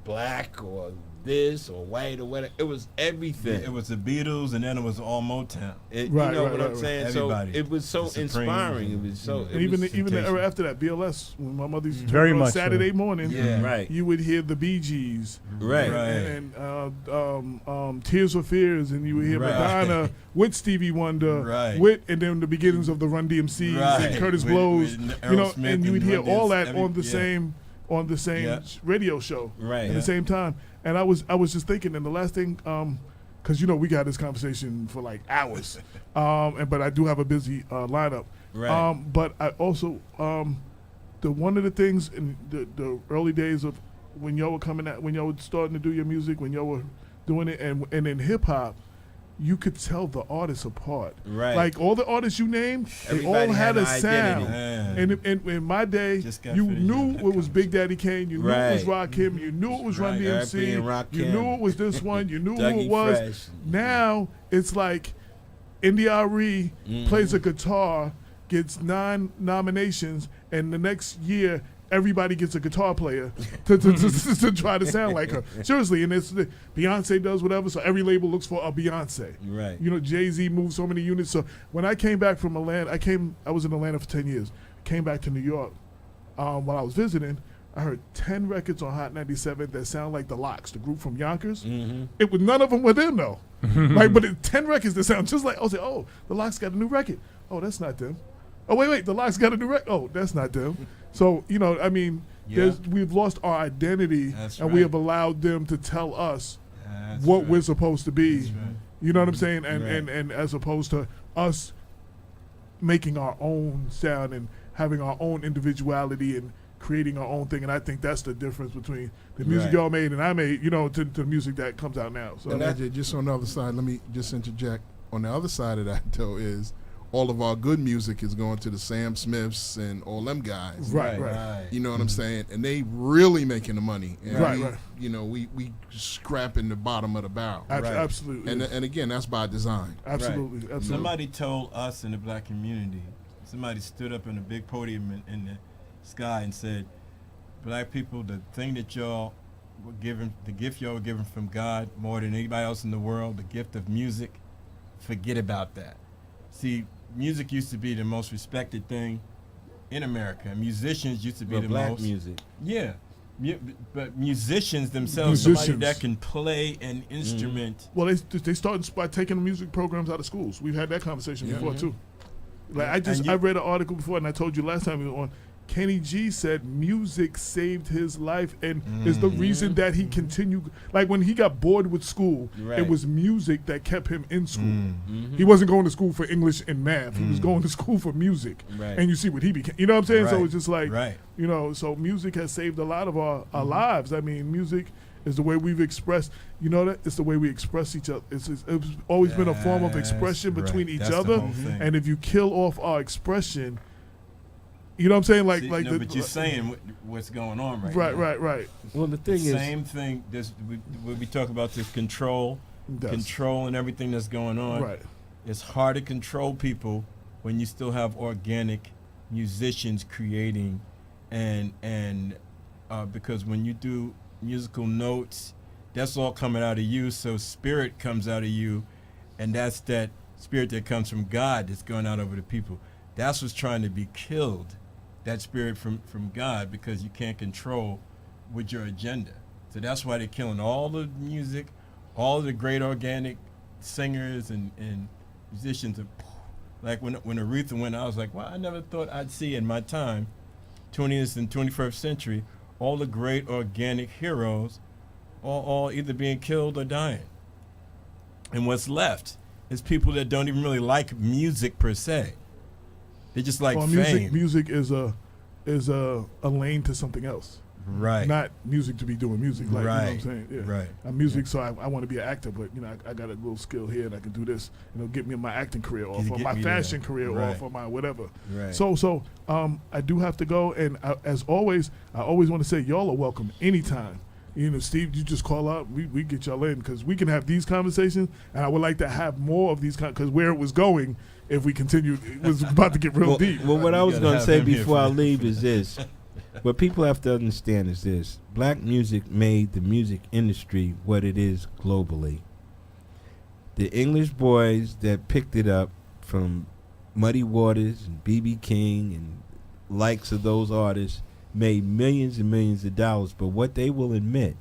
black or this or white or whatever. It was everything. It was the Beatles, and then it was all Motown. You know what I'm saying? Everybody. So it was so The Supremes inspiring. and- It was so. And even the era after that, BLS, when my mother used to Very turn on much so. Saturday morning, Yeah. Right. you would hear the Bee Gees, Right. and Tears for Fears, and you would hear Right. Madonna with Stevie Wonder, Right. and then the beginnings of the Run DMCs and Right. Curtis With Blows, Aerosmith and you would hear Run all DMC, that on the same Yeah. radio show Right. at the same time. And I was just thinking, and the last thing, because we got this conversation for like hours, but I do have a busy lineup. Right. But I also one of the things in the early days of when y'all were starting to do your music, when y'all were doing it, and in hip hop, you could tell the artists apart. Right. Like all the artists you named, they all Everybody had had a an sound. identity. And in my day, Just got you finished knew with that it was Big Daddy Kane, you knew it was Right. Rakim, you knew it was Run Right. DMC, R&B and you Rakim. knew it was this one, you knew who Dougie it was. Fresh. Now it's like India.Arie Mm-hmm. plays a guitar, gets 9 nominations, and the next year everybody gets a guitar player to try to sound like her. Seriously, and Beyonce does whatever, so every label looks for a Beyonce. Right. Jay-Z moved so many units. So when I came back from Atlanta, I was in Atlanta for 10 years. Came back to New York. While I was visiting, I heard 10 records on Hot 97 that sound like the Lox, the group from Yonkers. Mm-hmm. It was none of them were them though. But 10 records that sound just like. I was like, oh, the Lox got a new record. Oh, that's not them. Oh wait, the Lox got a new record. Oh, that's not them. So we've lost our identity, That's and we right. have allowed them to tell us That's what right. we're supposed to be. That's right. You know what I'm saying? And, Right. and as opposed to us making our own sound and having our own individuality and creating our own thing. And I think that's the difference between the music Right. y'all made and I made, to the music that comes out now. So And AJ, just on the other side, let me just interject. On the other side of that, though, is all of our good music is going to the Sam Smiths and all them guys. right. You know what I'm saying? And they really making the money. And Right. we scrapping the bottom of the barrel. Absolutely. And again, that's by design. Absolutely. Somebody told us in the black community, somebody stood up in a big podium in the sky and said, black people, the thing that y'all were given, the gift y'all were given from God more than anybody else in the world, the gift of music, forget about that. See, music used to be the most respected thing in America. Musicians used to be Well, the black most. music. Yeah. But musicians themselves, somebody Musicians. that can play an instrument. Well, they started by taking the music programs out of schools. We've had that conversation before too. Like I read an article before, and I told you last time we were on. Kenny G said music saved his life and is the reason that he continued. Like when he got bored with school, Right. it was music that kept him in school. Mm-hmm. He wasn't going to school for English and math. He was going to school for music. Right. And you see what he became. You know what I'm saying? So Right. it's just like, Right. so music has saved a lot of our lives. I mean, music is the way we've expressed, that it's the way we express each other. It's always been a form of That's expression right. between each That's the other. whole thing. And if you kill off our expression, you know what I'm saying? Like, See, like no, but you're saying what's going on right now. right. Well, the thing is, Same thing. We talk about the control Yes. controlling everything that's going on. Right. It's hard to control people when you still have organic musicians creating, and because when you do musical notes, that's all coming out of you. So spirit comes out of you, and that's that spirit that comes from God that's going out over the people. That's what's trying to be killed, that spirit from God, because you can't control with your agenda. So that's why they're killing all the music, all the great organic singers and musicians. Like when Aretha went, I was like, well, I never thought I'd see in my time, 20th and 21st century, all the great organic heroes all either being killed or dying. And what's left is people that don't even really like music per se. They just like fame. Music is a lane to something else. Right. Not music to be doing music. Like, right. You know what I'm saying? Yeah. Right. I'm music, so I want to be an actor, but I got a little skill here and I can do this. Get me my acting career off, or my fashion career right. off, or my whatever. Right. So I do have to go, and as always, I always want to say y'all are welcome anytime. Steve, you just call up. We get y'all in because we can have these conversations, and I would like to have more of these because where it was going, if we continued, it was about to get real deep. Well, what I was going to say before I leave is this. What people have to understand is this. Black music made the music industry what it is globally. The English boys that picked it up from Muddy Waters and B.B. King and likes of those artists made millions and millions of dollars. But what they will admit,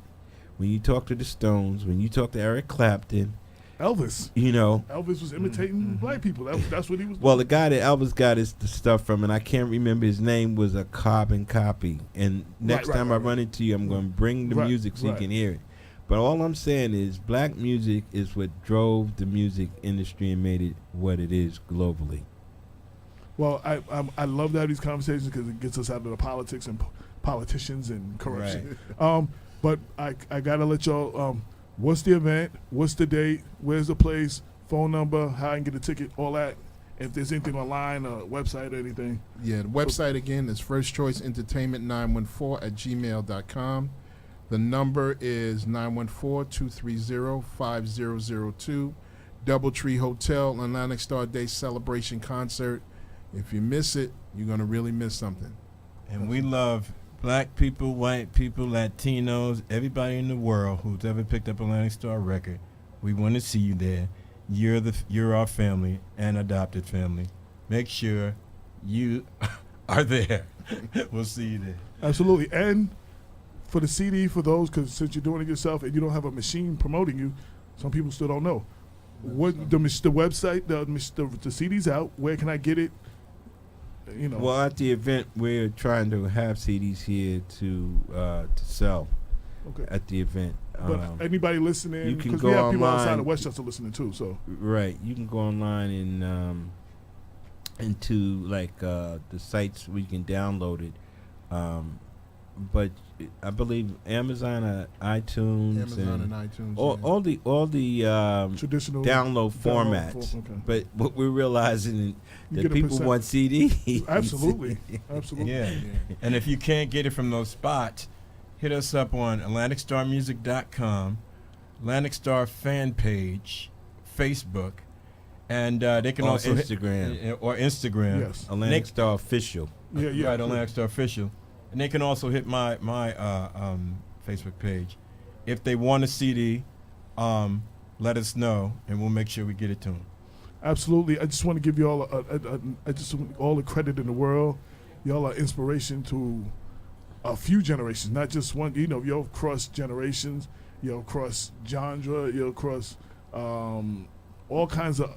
when you talk to the Stones, when you talk to Eric Clapton, Elvis. Elvis was imitating black people. That's what he was doing. Well, the guy that Elvis got his stuff from, and I can't remember his name, was a carbon copy. And next time I run into you, I'm going to bring the music so you can hear it. But all I'm saying is black music is what drove the music industry and made it what it is globally. Well, I love to have these conversations because it gets us out of the politics and politicians and corruption. Right. But I got to let y'all... what's the event? What's the date? Where's the place? Phone number? How I can get a ticket? All that. If there's anything online, website or anything. Yeah, the website again is firstchoiceentertainment914@gmail.com. The number is 914-230-5002. Doubletree Hotel, Atlantic Starr Day Celebration Concert. If you miss it, you're going to really miss something. And we love black people, white people, Latinos, everybody in the world who's ever picked up Atlantic Starr record. We want to see you there. You're our family and adopted family. Make sure you are there. We'll see you there. Absolutely. And for the CD, for those, because since you're doing it yourself and you don't have a machine promoting you, some people still don't know. What the website, the CD's out. Where can I get it? Well, at the event, we're trying to have CDs here to sell. Okay. At the event. But anybody listening, because we have people outside of Westchester listening too. So right, you can go online and into the sites where you can download it. But I believe Amazon or iTunes and iTunes. All the traditional download formats. Okay. But what we're realizing You that people want CDs. Absolutely. Yeah. And if you can't get it from those spots, hit us up on AtlanticStarMusic.com, Atlantic Starr fan page, Facebook, and they can also Instagram. Yes. Atlantic Starr Official. Yeah. Right, Atlantic Starr Official. And they can also hit my Facebook page. If they want a CD, let us know, and we'll make sure we get it to them. Absolutely. I just want to give you all all the credit in the world. Y'all are inspiration to a few generations, not just one. You're across generations. You're across genre. You're across all kinds of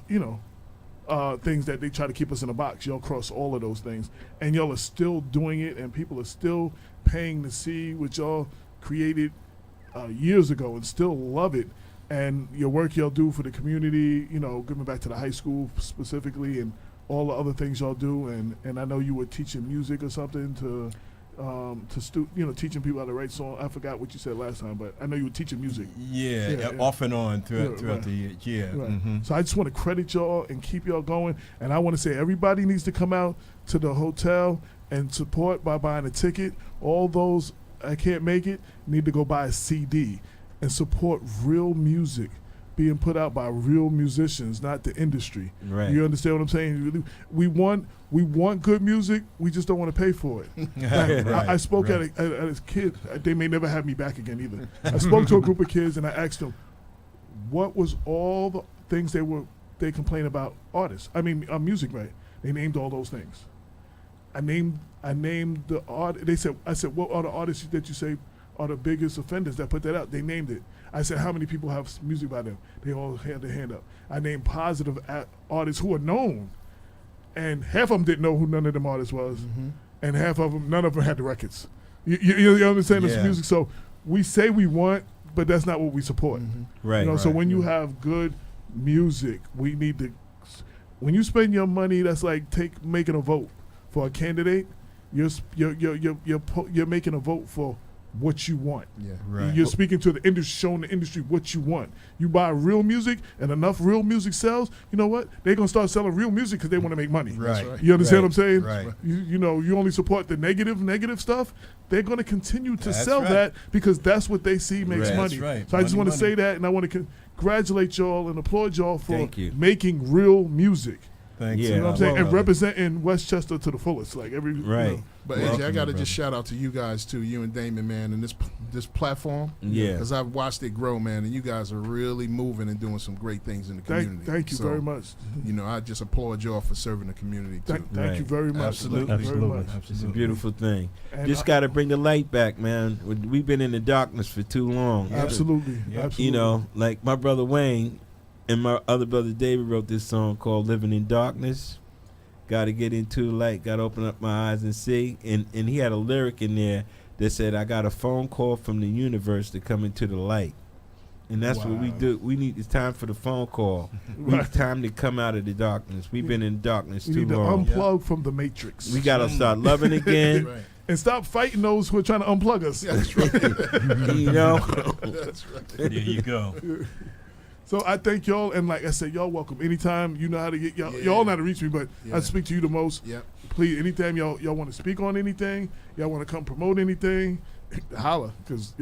things that they try to keep us in a box. Y'all cross all of those things, and y'all are still doing it, and people are still paying to see what y'all created years ago and still love it. And your work y'all do for the community, giving back to the high school specifically, and all the other things y'all do. And I know you were teaching music or something to teaching people how to write songs. I forgot what you said last time, but I know you were teaching music. Yeah. Off and on throughout the year. Yeah. Right. Mm-hmm. So I just want to credit y'all and keep y'all going. And I want to say everybody needs to come out to the hotel and support by buying a ticket. All those I can't make it need to go buy a CD and support real music, being put out by real musicians, not the industry. Right. You understand what I'm saying? We want good music. We just don't want to pay for it. I spoke at a kid. They may never have me back again either. I spoke to a group of kids and I asked them, what was all the things they complain about artists? I mean, music, right? They named all those things. I named the art. I said, what are the artists that you say are the biggest offenders that put that out? They named it. I said, how many people have music by them? They all had their hand up. I named positive artists who are known, and half of them didn't know who none of them artists was, and half of them, none of them had the records. You understand this music? So we say we want, but that's not what we support. Right. You know, so when you have good music, we need to. When you spend your money, that's like making a vote for a candidate. You're making a vote for what you want. Yeah. Right. You're speaking to the industry, showing the industry what you want. You buy real music, and enough real music sells. You know what? They're gonna start selling real music because they want to make money. Right. right. You understand Right. what I'm saying? Right. You know, you only support the negative stuff. They're going to continue to That's sell right. that because that's what they see makes Right. money. That's right. So I just Money, want to money. say that, and I want to congratulate y'all and applaud y'all for Thank you. making real music. Thank Yeah. You know what I'm saying? Well, And representing Westchester to the fullest. Like every Right. You know. But Welcome, AJ, I got to my just shout out to you guys too, you and Damon, man, and this platform. Yeah. Because I've watched it grow, man, and you guys are really moving and doing some great things in the community. Thank you So, very much. You know, I just applaud y'all for serving the community too. Thank Right. you very much. Absolutely. Thank you very Absolutely. much. It's a beautiful thing. And Just got to bring the light back, man. We've been in the darkness for too long. Absolutely. Yeah. Absolutely. You know, like my brother Wayne and my other brother David wrote this song called Living in Darkness. Got to get into the light, got to open up my eyes and see. And he had a lyric in there that said, I got a phone call from the universe to come into the light. And that's what we Wow. do. It's time for the phone call. It's time to come out of the darkness. We've been in darkness We too need to long. unplug from the matrix. We got to start loving again. Right. and stop fighting those who are trying to unplug us. That's right. You know? That's right. There you go. So I thank y'all, and like I said, y'all welcome anytime. You know how to get y'all. Yeah. Y'all know how to reach me, but Yeah. I speak to you the most. Yep. Please, anytime y'all want to speak on anything, y'all want to come promote anything, holla, because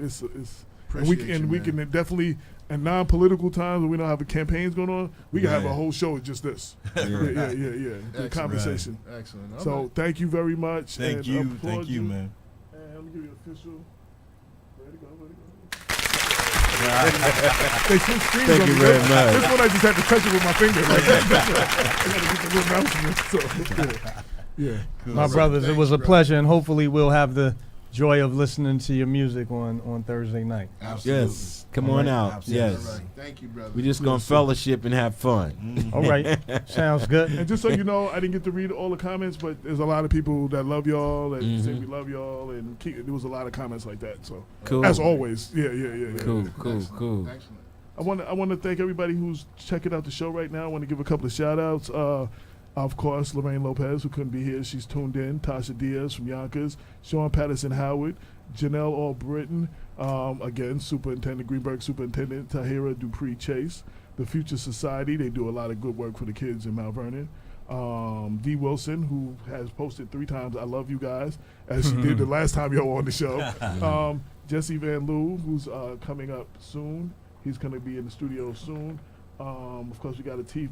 it's and we Appreciate you, can man. definitely in non-political times when we don't have campaigns going on, we can have a Right. whole show with just this. Yeah. Good Excellent. conversation. Excellent. All So right. thank you very much. Thank and you. applaud Thank you, man. And let me give you an official. Ready to go. They switched screens Thank on you me. very This much. one I just had to touch it with my finger. Like, I got to get the little mouse in it. So, yeah. My Right. brothers, it Thanks, was a brother. pleasure, and hopefully we'll have the joy of listening to your music on Thursday night. Absolutely. Yes. Come on out. Absolutely. All Yes. right. Thank you, brother. We just going to fellowship and have fun. All right, sounds good. And just so you know, I didn't get to read all the comments, but there's a lot of people that love y'all and say we love y'all, and there was a lot of comments like that. So, Cool. as always, yeah. Cool, cool, Excellent. cool. Excellent. I want to thank everybody who's checking out the show right now. I want to give a couple of shout outs. Of course, Lorraine Lopez, who couldn't be here, she's tuned in. Tasha Diaz from Yonkers, Sean Patterson Howard, Janelle Albritton, again, Superintendent Greenberg Superintendent Tahira Dupree Chase, the Future Society. They do a lot of good work for the kids in Mount Vernon. D. Wilson, who has posted 3 times, I love you guys, as she did the last time y'all were on the show. Jesse Van Loo, who's coming up soon. He's going to be in the studio soon. Of course, we got Atif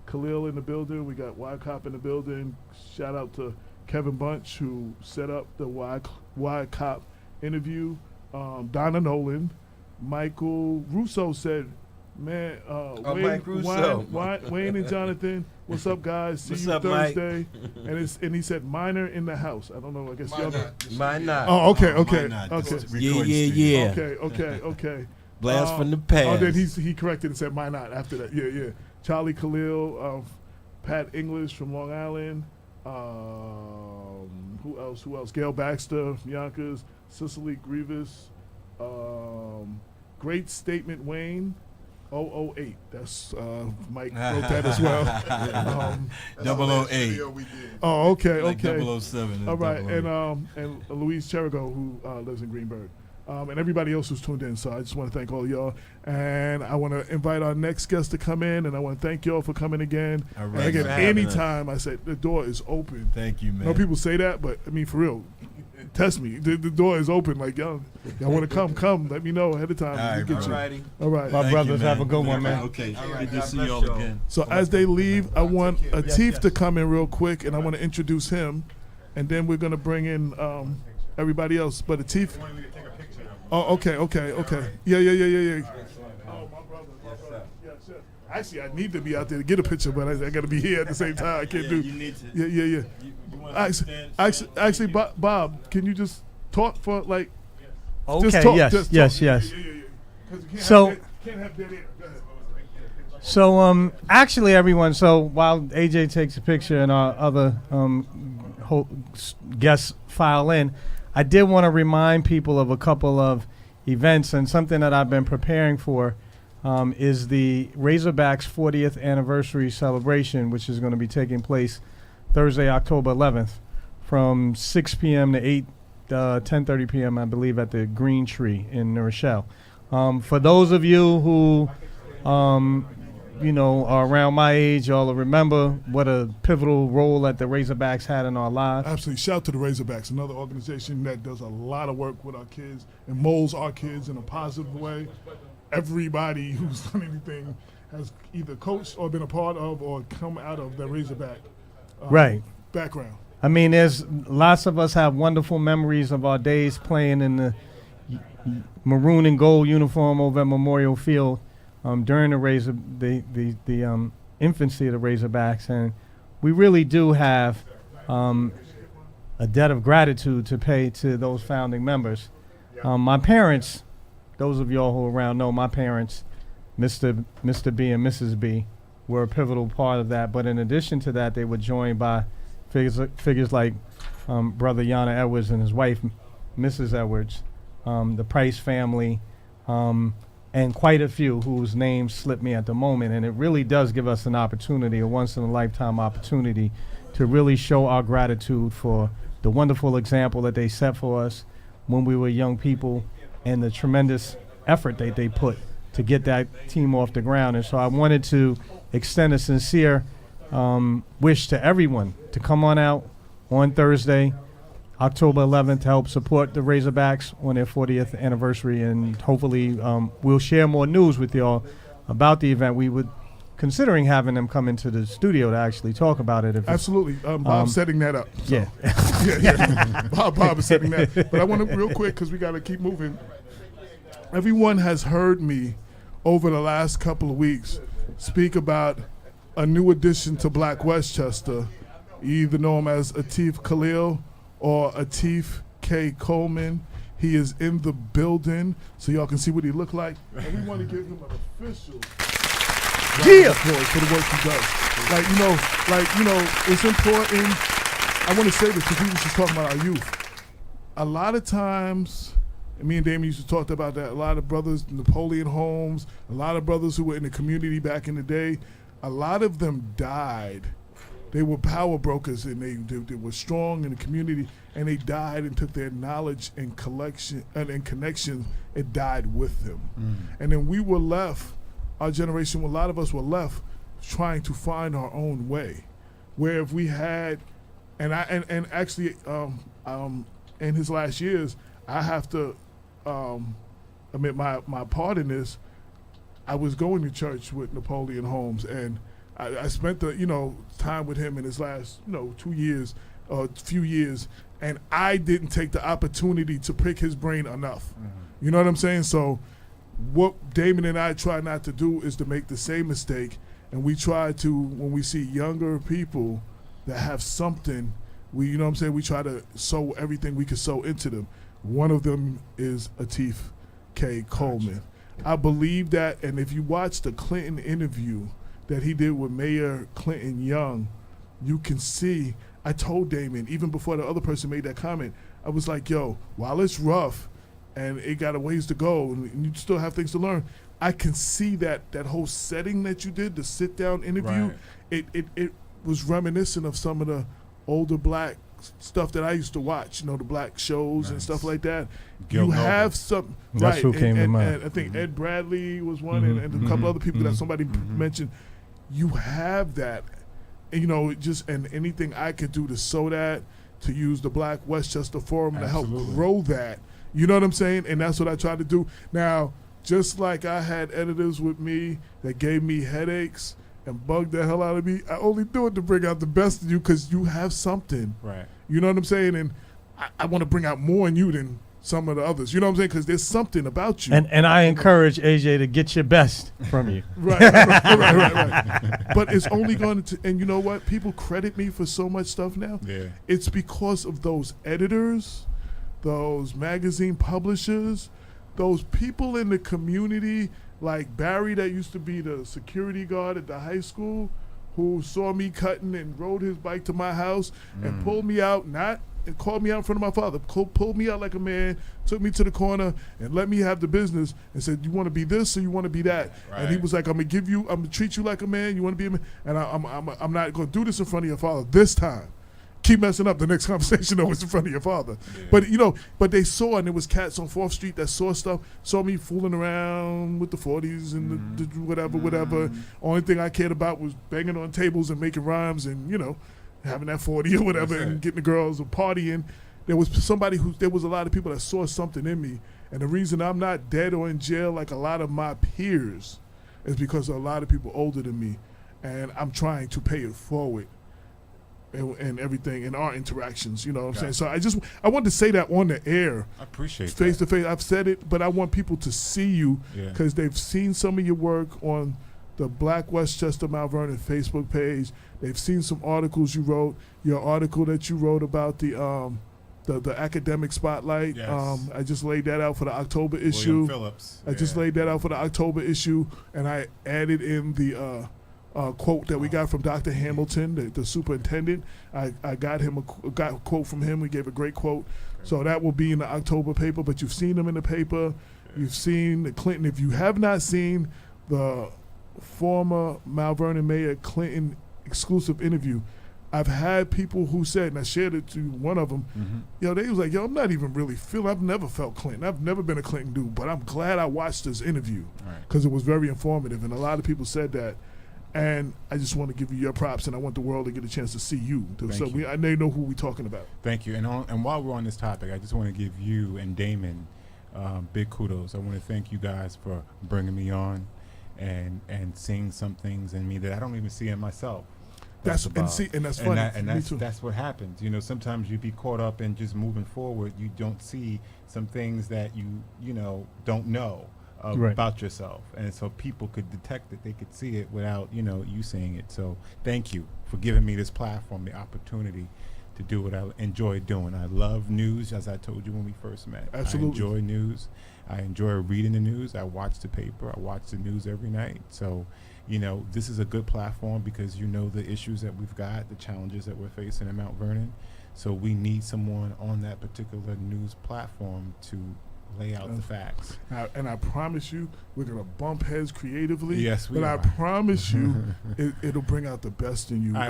Khalil in the building. We got YCOP in the building. Shout out to Kevin Bunch, who set up the YCOP interview. Donna Nolan. Michael Russo said, man, Mike Russo. Wayne and Jonathan, what's up, guys? See What's you up, Mike? Thursday. And he said, minor in the house. I don't know. I guess Why y'all know. not? Just- Might not. Oh, okay. Might not. Just Yeah, recording yeah, studio. yeah. Okay. Blast from the past. Oh, then he corrected and said, "Why not?" After that, yeah. Charlie Khalil, Pat English from Long Island. Who else? Gail Baxter, Yonkers. Cicely Grievous. Great statement, Wayne. 008. That's Mike wrote that as well. That's the last 008. video we did. Oh, okay. Like 007. All right, 008. and Louise Cherigo, who lives in Greenberg, and everybody else who's tuned in. So I just want to thank all of y'all, and I want to invite our next guest to come in, and I want to thank y'all for coming again. All And right. again, for having anytime I said the door is open. Thank you, man. I know people say that, but I mean for real, test me. The door is open. Like, y'all want to come. Let me know ahead of time. All right, We'll get you. Alrighty. All right. My Thank brothers you, have a man. good one, man. Okay, right, good to God see bless y'all y'all. again. So as they leave, I want Atif to come in real quick, and I want to introduce him, and then we're gonna bring in everybody else. But Atif. Oh, okay. Yeah. Oh, my brother. Yes, sir. Actually, I need to be out there to get a picture, but I got to be here at the same time. I can't do. You need to. Yeah. You wanna stand Actually, Bob, can you just talk for like? Okay. Just talk, Yes. just Yes. talk. Yes. Yeah. 'Cause you can't So- can't have dead air. Go ahead. So, actually, everyone. So while AJ takes a picture and our other guests file in, I did want to remind people of a couple of events, and something that I've been preparing for is the Razorbacks 40th anniversary celebration, which is going to be taking place Thursday, October 11th, from 6 p.m. to 10:30 p.m. I believe at the Green Tree in New Rochelle. For those of you who are around my age, y'all will remember what a pivotal role that the Razorbacks had in our lives. Absolutely. Shout to the Razorbacks, another organization that does a lot of work with our kids and molds our kids in a positive way. Everybody who's done anything has either coached or been a part of or come out of the Razorback Right. background. I mean, there's lots of us have wonderful memories of our days playing in the maroon and gold uniform over at Memorial Field during the infancy of the Razorbacks, and we really do have a debt of gratitude to pay to those founding members. My parents, those of y'all who are around know my parents, Mr. B and Mrs. B, were a pivotal part of that. But in addition to that, they were joined by figures like Brother Yana Edwards and his wife, Mrs. Edwards, the Price family, and quite a few whose names slip me at the moment. And it really does give us an opportunity, a once-in-a-lifetime opportunity, to really show our gratitude for the wonderful example that they set for us when we were young people and the tremendous effort that they put to get that team off the ground. And so I wanted to extend a sincere wish to everyone to come on out on Thursday, October 11th, to help support the Razorbacks on their 40th anniversary. And hopefully we'll share more news with y'all about the event. We would considering having them come into the studio to actually talk about it. If Absolutely. Bob's setting that up. So. Yeah. yeah. Bob is setting that. But I want to real quick, because we got to keep moving. Everyone has heard me over the last couple of weeks speak about a new addition to Black Westchester. You either know him as Atif Khalil or Atif K. Coleman. He is in the building, so y'all can see what he look like. And we want to give him an official for the work he does. It's important. I want to say this because we was just talking about our youth. A lot of times, and me and Damon used to talk about that, a lot of brothers, Napoleon Holmes, a lot of brothers who were in the community back in the day, a lot of them died. They were power brokers, and they were strong in the community, and they died and took their knowledge and collection and connection. It died with them. And then we were left, our generation, a lot of us were left trying to find our own way. Where if we had, and actually in his last years, I have to admit my part in this. I was going to church with Napoleon Holmes, and I spent the time with him in his last 2 years, few years, and I didn't take the opportunity to pick his brain enough. You know what I'm saying? So what Damon and I try not to do is to make the same mistake, and we try to, when we see younger people that have something, we try to sow everything we can sow into them. One of them is Atif K. Coleman. I believe that, and if you watch the Clinton interview that he did with Mayor Clinton Young, you can see, I told Damon, even before the other person made that comment, I was like, yo, while it's rough and it got a ways to go and you still have things to learn, I can see that whole setting that you did, the sit-down interview, right. it was reminiscent of some of the older black stuff that I used to watch, the black shows and stuff like that. Gil you Noble. Have some, That's right? who came to mind. And I think Ed Bradley was one, and a couple other people that somebody mentioned. You have that, and, and anything I could do to sow that, to use the Black Westchester Forum to help Absolutely. grow that. You know what I'm saying? And that's what I try to do. Now, just like I had editors with me that gave me headaches and bugged the hell out of me, I only do it to bring out the best in you because you have something. Right. You know what I'm saying? And I want to bring out more in you than some of the others. You know what I'm saying? Because there's something about you. And I encourage AJ to get your best from you. Right. But it's only going to, and you know what? People credit me for so much stuff now. Yeah. It's because of those editors, those magazine publishers, those people in the community, like Barry that used to be the security guard at the high school, who saw me cutting and rode his bike to my house and pulled me out, and called me out in front of my father, pulled me out like a man, took me to the corner and let me have the business and said, you want to be this or you want to be that? Right. And he was like, I'm going to treat you like a man. You want to be a man? And I'm not going to do this in front of your father this time. Keep messing up. The next conversation though is in front of your father. Yeah. But they saw, and it was cats on 4th Street that saw me fooling around with the 40s and the whatever. Only thing I cared about was banging on tables and making rhymes and, having that 40 or whatever and getting the girls and partying. There was a lot of people that saw something in me. And the reason I'm not dead or in jail like a lot of my peers is because a lot of people older than me. And I'm trying to pay it forward. And everything in our interactions, you know what I'm saying? So I wanted to say that on the air. I appreciate face that. to face. I've said it, but I want people to see you because they've seen some of your work on the Black Westchester Mount Vernon Facebook page. They've seen some articles you wrote. Your article that you wrote about the academic spotlight. Yes. I just laid that out for the October issue. William Phillips. I just laid that out for the October issue, and I added in the quote that we got from Dr. Hamilton, the superintendent. I got a quote from him. We gave a great quote. So that will be in the October paper, but you've seen them in the paper. You've seen the Clinton. If you have not seen the former Mount Vernon Mayor Clinton exclusive interview, I've had people who said, and I shared it to one of them, they was like, I'm not even really I've never felt Clinton. I've never been a Clinton dude, but I'm glad I watched this interview because it was very informative. And a lot of people said that. And I just want to give you your props, and I want the world to get a chance to see you. So they know who we're talking about. Thank you. And while we're on this topic, I just want to give you and Damon big kudos. I want to thank you guys for bringing me on and seeing some things in me that I don't even see in myself. That's funny. That's what happens. Sometimes you be caught up in just moving forward. You don't see some things that you don't know about yourself, and so people could detect it. They could see it without you seeing it. So thank you for giving me this platform, the opportunity to do what I enjoy doing. I love news, as I told you when we first met. Absolutely. I enjoy news. I enjoy reading the news. I watch the paper. I watch the news every night. So this is a good platform because the issues that we've got, the challenges that we're facing in Mount Vernon. So we need someone on that particular news platform to lay out the facts. And I promise you, we're going to bump heads creatively. Yes, we are. But I promise you, it'll bring out the best in you. I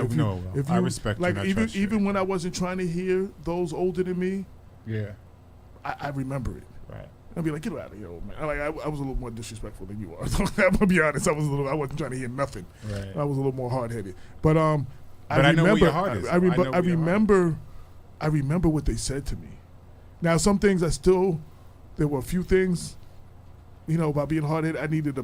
respect you. Like even when I wasn't trying to hear those older than me, I remember it. Right. I'd be like, get out of here, old man. I was a little more disrespectful than you are. I'm gonna be honest. I wasn't trying to hear nothing. Right. I was a little more hard headed. But I know where your heart is. I remember what they said to me. Now some things there were a few things, about being hard headed. I needed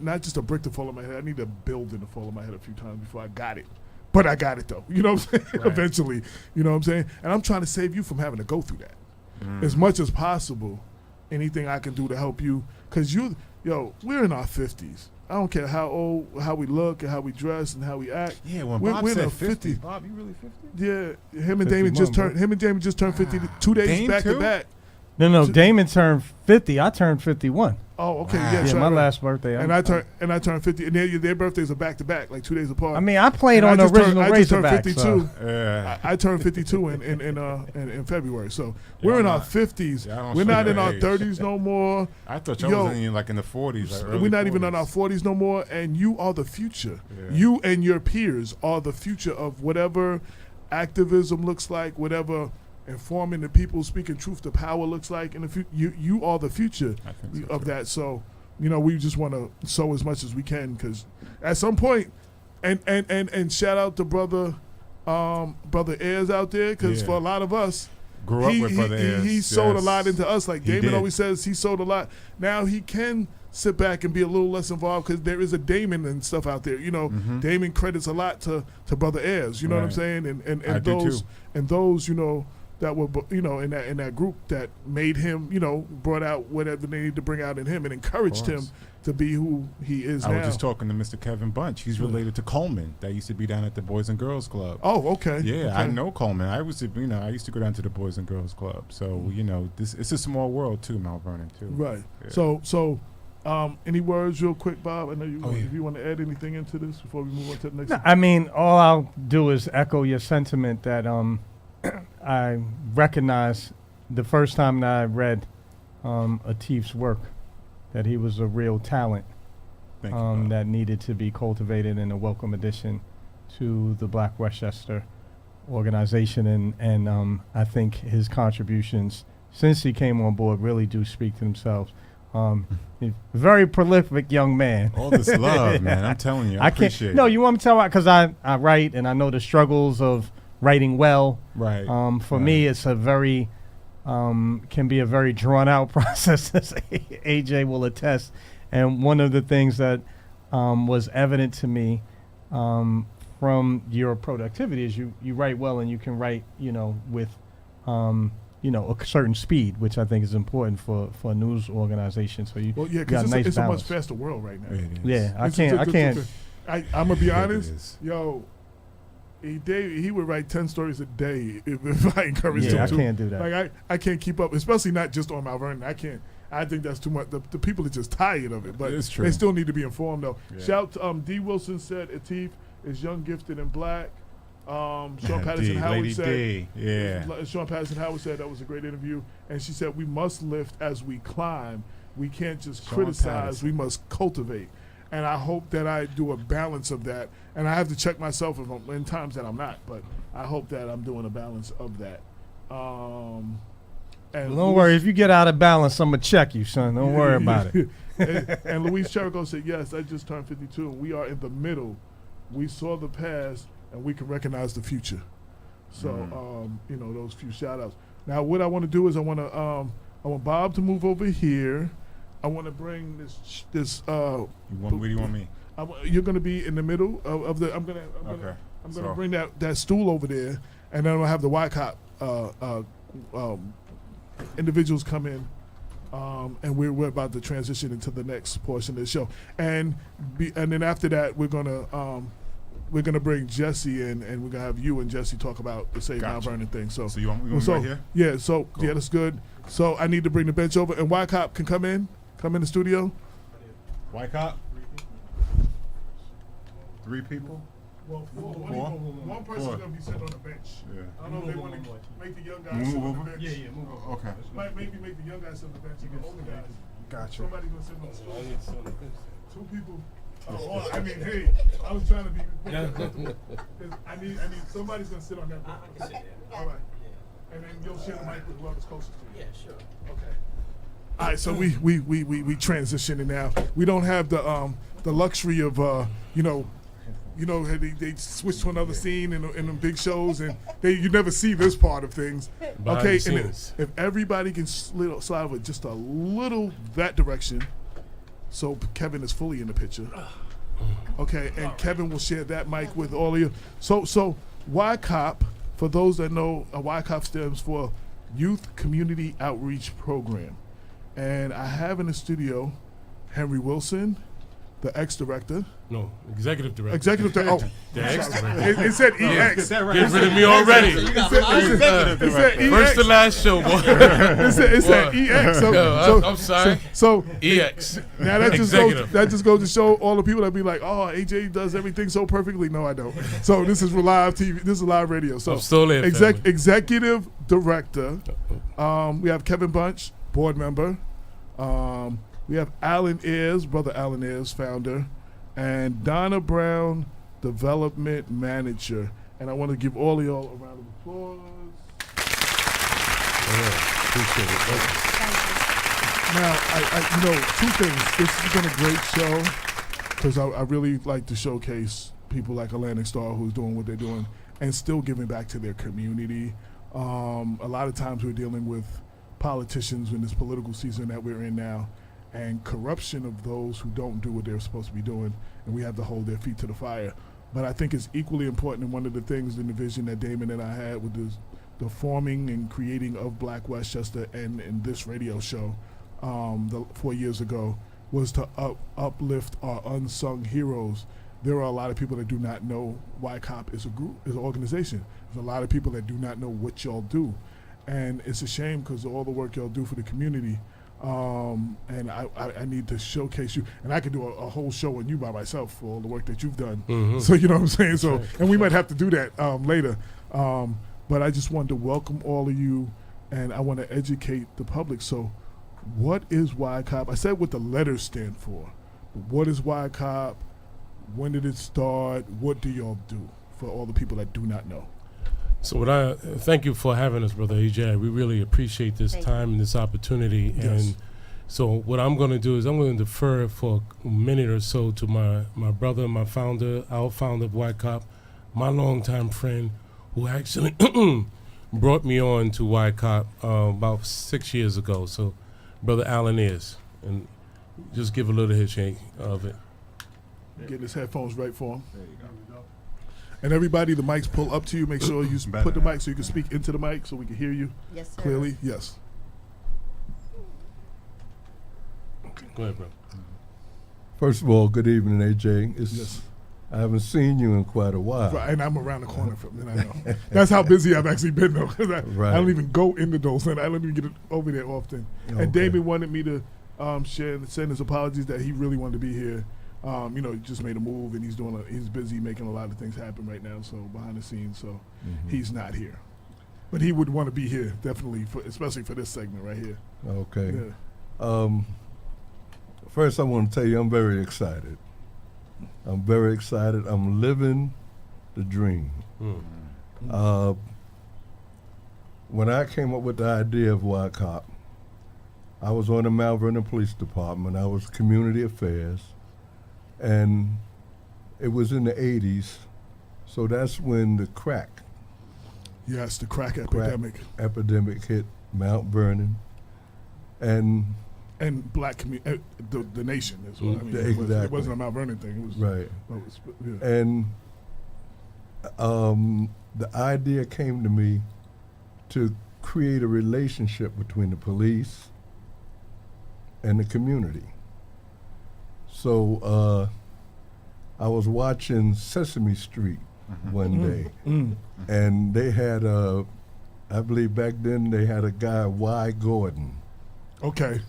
not just a brick to fall on my head. I needed a building to fall on my head a few times before I got it. But I got it though. You know what I'm saying? Right. Eventually. You know what I'm saying? And I'm trying to save you from having to go through that as much as possible. Anything I can do to help you, because we're in our 50s. I don't care how we look and how we dress and how we act. Yeah, when we're Bob said in 50, Bob, you really 50? Yeah, him and Damon just turned 50 2 days Dame back too? to back. No, Damon turned 50. I turned 51. Oh, okay. Wow. Yeah, my last birthday. And I turned 50. And their birthdays are back to back, like 2 days apart. I mean, I played on the original Razorback. I just turned 52. So. I turned 52 in February. So we're in our 50s. Yeah, we're not in our age. 30s no more. I thought y'all was in the 40s. Like we're not 40s. even in our 40s no more. And you are the future. Yeah. You and your peers are the future of whatever activism looks like, whatever informing the people, speaking truth to power looks like in the future. You are the future of that. So we just want to sow as much as we can, because at some point, and shout out to brother Brother Ayers out there, because for a lot of us, Grew up with Brother Ayers. He sold a Yes. lot into us. Like He Damon did. always says, he sold a lot. Now he can sit back and be a little less involved because there is a Damon and stuff out there. You know, Damon credits a lot to Brother Ayers. You know what I'm Right. saying? And I do those too. and those you know that were in that group that made him brought out whatever they need to bring out in him and encouraged him course. to be who he is I now. was just talking to Mr. Kevin Bunch. He's related to Coleman. That used to be down at the Boys and Girls Club. Oh, okay. Yeah, okay. I know Coleman. I used to go down to the Boys and Girls Club. So it's a small world too, Mount Vernon too. Right. Yeah. So, any words real quick, Bob? I know you. Oh, yeah. If you want to add anything into this before we move on to the next. No, I mean, all I'll do is echo your sentiment that I recognize the first time that I read Atif's work that he was a real talent Thank you, Bob. that needed to be cultivated and a welcome addition to the Black Westchester organization. And I think his contributions since he came on board really do speak to themselves. He's a very prolific young man. All this love, man. I'm telling you, I appreciate it. No, you want me to tell why? Because I write and I know the struggles of writing well. Right. For me, it's a very can be a very drawn out process, as AJ will attest. And one of the things that was evident to me from your productivity is you write well and you can write with a certain speed, which I think is important for a news organization. So you Well, yeah, got because nice it's a much balance. faster world right now. It is. Yeah, I It's- can't. I'm gonna be Yeah, it honest. is. Yo, he would write 10 stories a day if I encouraged him Yeah, I to. can't do that. Like I can't keep up, especially not just on Mount Vernon. I can't. I think that's too much. The people are just tired of it, but It's true. they still need to be informed though. Yeah. Shout to D. Wilson said Atif is young, gifted, and black. Sean Patterson D, Howard Lady said. D. Yeah. Sean Patterson Howard said that was a great interview, and she said we must lift as we climb. We can't just Sean criticize. Patterson. We must cultivate. And I hope that I do a balance of that. And I have to check myself if I'm, in times that I'm not, but I hope that I'm doing a balance of that. And Don't worry, if you get out of balance, I'm gonna check you, son. Don't worry about it. and Louise Cherico said, yes, I just turned 52, and we are in the middle. We saw the past, and we can recognize the future. So, those few shout-outs. Now, what I want to do is I want Bob to move over here. I want to bring this. Where do you want me? You're going to be in the middle of the. I'm gonna bring that stool over there, and then I'm gonna have the YCOP individuals come in, and we're about to transition into the next portion of the show, and then after that we're gonna bring Jesse in, and we're gonna have you and Jesse talk about the Save Mount Gotcha. Vernon thing. So You want me right here? Yeah. So Cool. yeah, that's good. So I need to bring the bench over, and YCOP can come in the studio. YCOP? 3 people? Well, Four? one person's Four. gonna be sitting on the bench. Yeah. I don't know if they want to make the young guys Move sit on over? the bench. move over. Okay. Maybe make the young guys sit on the bench and the older guys. Gotcha. Somebody gonna sit on the stool. 2 people. Hey, I was trying to be. I need somebody's gonna sit on that bench. I can sit there. All right. And then you'll share the mic with whoever's closest to you. Yeah, sure. Okay. All right, so we transitioning now. We don't have the luxury of they switch to another scene in them big shows, and you never see this part of things. Okay, and if everybody can slide over just a little that direction, so Kevin is fully in the picture. Okay, and Kevin will share that mic with all of you. So YCOP, for those that know, YCOP stands for Youth Community Outreach Program. And I have in the studio Henry Wilson, the ex-director. No, executive director. Executive director. The ex-director. It said EX. Get rid of me already. It said EX. First to last show, boy. It said EX. So, I'm sorry. So EX. now that Executive. just goes to show all the people that be like, oh, AJ does everything so perfectly. No, I don't. So this is live TV. This is live radio. So I'm still there, family. executive director. We have Kevin Bunch, board member. We have Alan Ayers, brother Alan Ayers, founder, and Donna Brown, development manager. And I want to give all of y'all a round of applause. Appreciate it. Thank you. Now, I 2 things. This has been a great show because I really like to showcase people like Atlantic Starr who's doing what they're doing and still giving back to their community. A lot of times we're dealing with politicians in this political season that we're in now, and corruption of those who don't do what they're supposed to be doing, and we have to hold their feet to the fire. But I think it's equally important, and one of the things in the vision that Damon and I had with the forming and creating of Black Westchester and in this radio show 4 years ago was to uplift our unsung heroes. There are a lot of people that do not know YCOP is a group, is an organization. There's a lot of people that do not know what y'all do. And it's a shame because of all the work y'all do for the community. And I need to showcase you. And I could do a whole show on you by myself for all the work that you've done. Mm-hmm. So you know what I'm saying? So, and we might have to do that later. But I just wanted to welcome all of you, and I want to educate the public. So what is YCOP? I said what the letters stand for. But what is YCOP? When did it start? What do y'all do for all the people that do not know? So thank you for having us, Brother AJ. We really appreciate this time and this opportunity. Yes. And so what I'm going to do is I'm going to defer for a minute or so to my brother, my founder, our founder of YCOP, my longtime friend who actually brought me on to YCOP about 6 years ago. So Brother Allen is. And just give a little handshake of it. Getting his headphones right for him. There you go. And everybody, the mics pull up to you. Make sure you put the mic so you can speak into the mic so we can hear you clearly. Yes. Okay, go ahead, bro. First of all, good evening, AJ. I haven't seen you in quite a while. Right, and I'm around the corner from it, I know. That's how busy I've actually been, though. Cause I don't even go into those, and I don't even get over there often. Okay. And David wanted me to send his apologies that he really wanted to be here. He just made a move, and he's busy making a lot of things happen right now. So behind the scenes, so he's not here, but he would want to be here definitely, especially for this segment right here. Okay. Yeah. First, I want to tell you I'm very excited. I'm very excited. I'm living the dream. Mm. When I came up with the idea of YCOP, I was on the Mount Vernon Police Department. I was community affairs. And it was in the 80s, so that's when the crack. Yes, the crack epidemic hit Mount Vernon, and black community, the nation is what I mean. Exactly. It wasn't a Mount Vernon thing. It was right. And the idea came to me to create a relationship between the police and the community. So I was watching Sesame Street one day, and they had I believe back then they had a guy, Y. Gordon. Okay.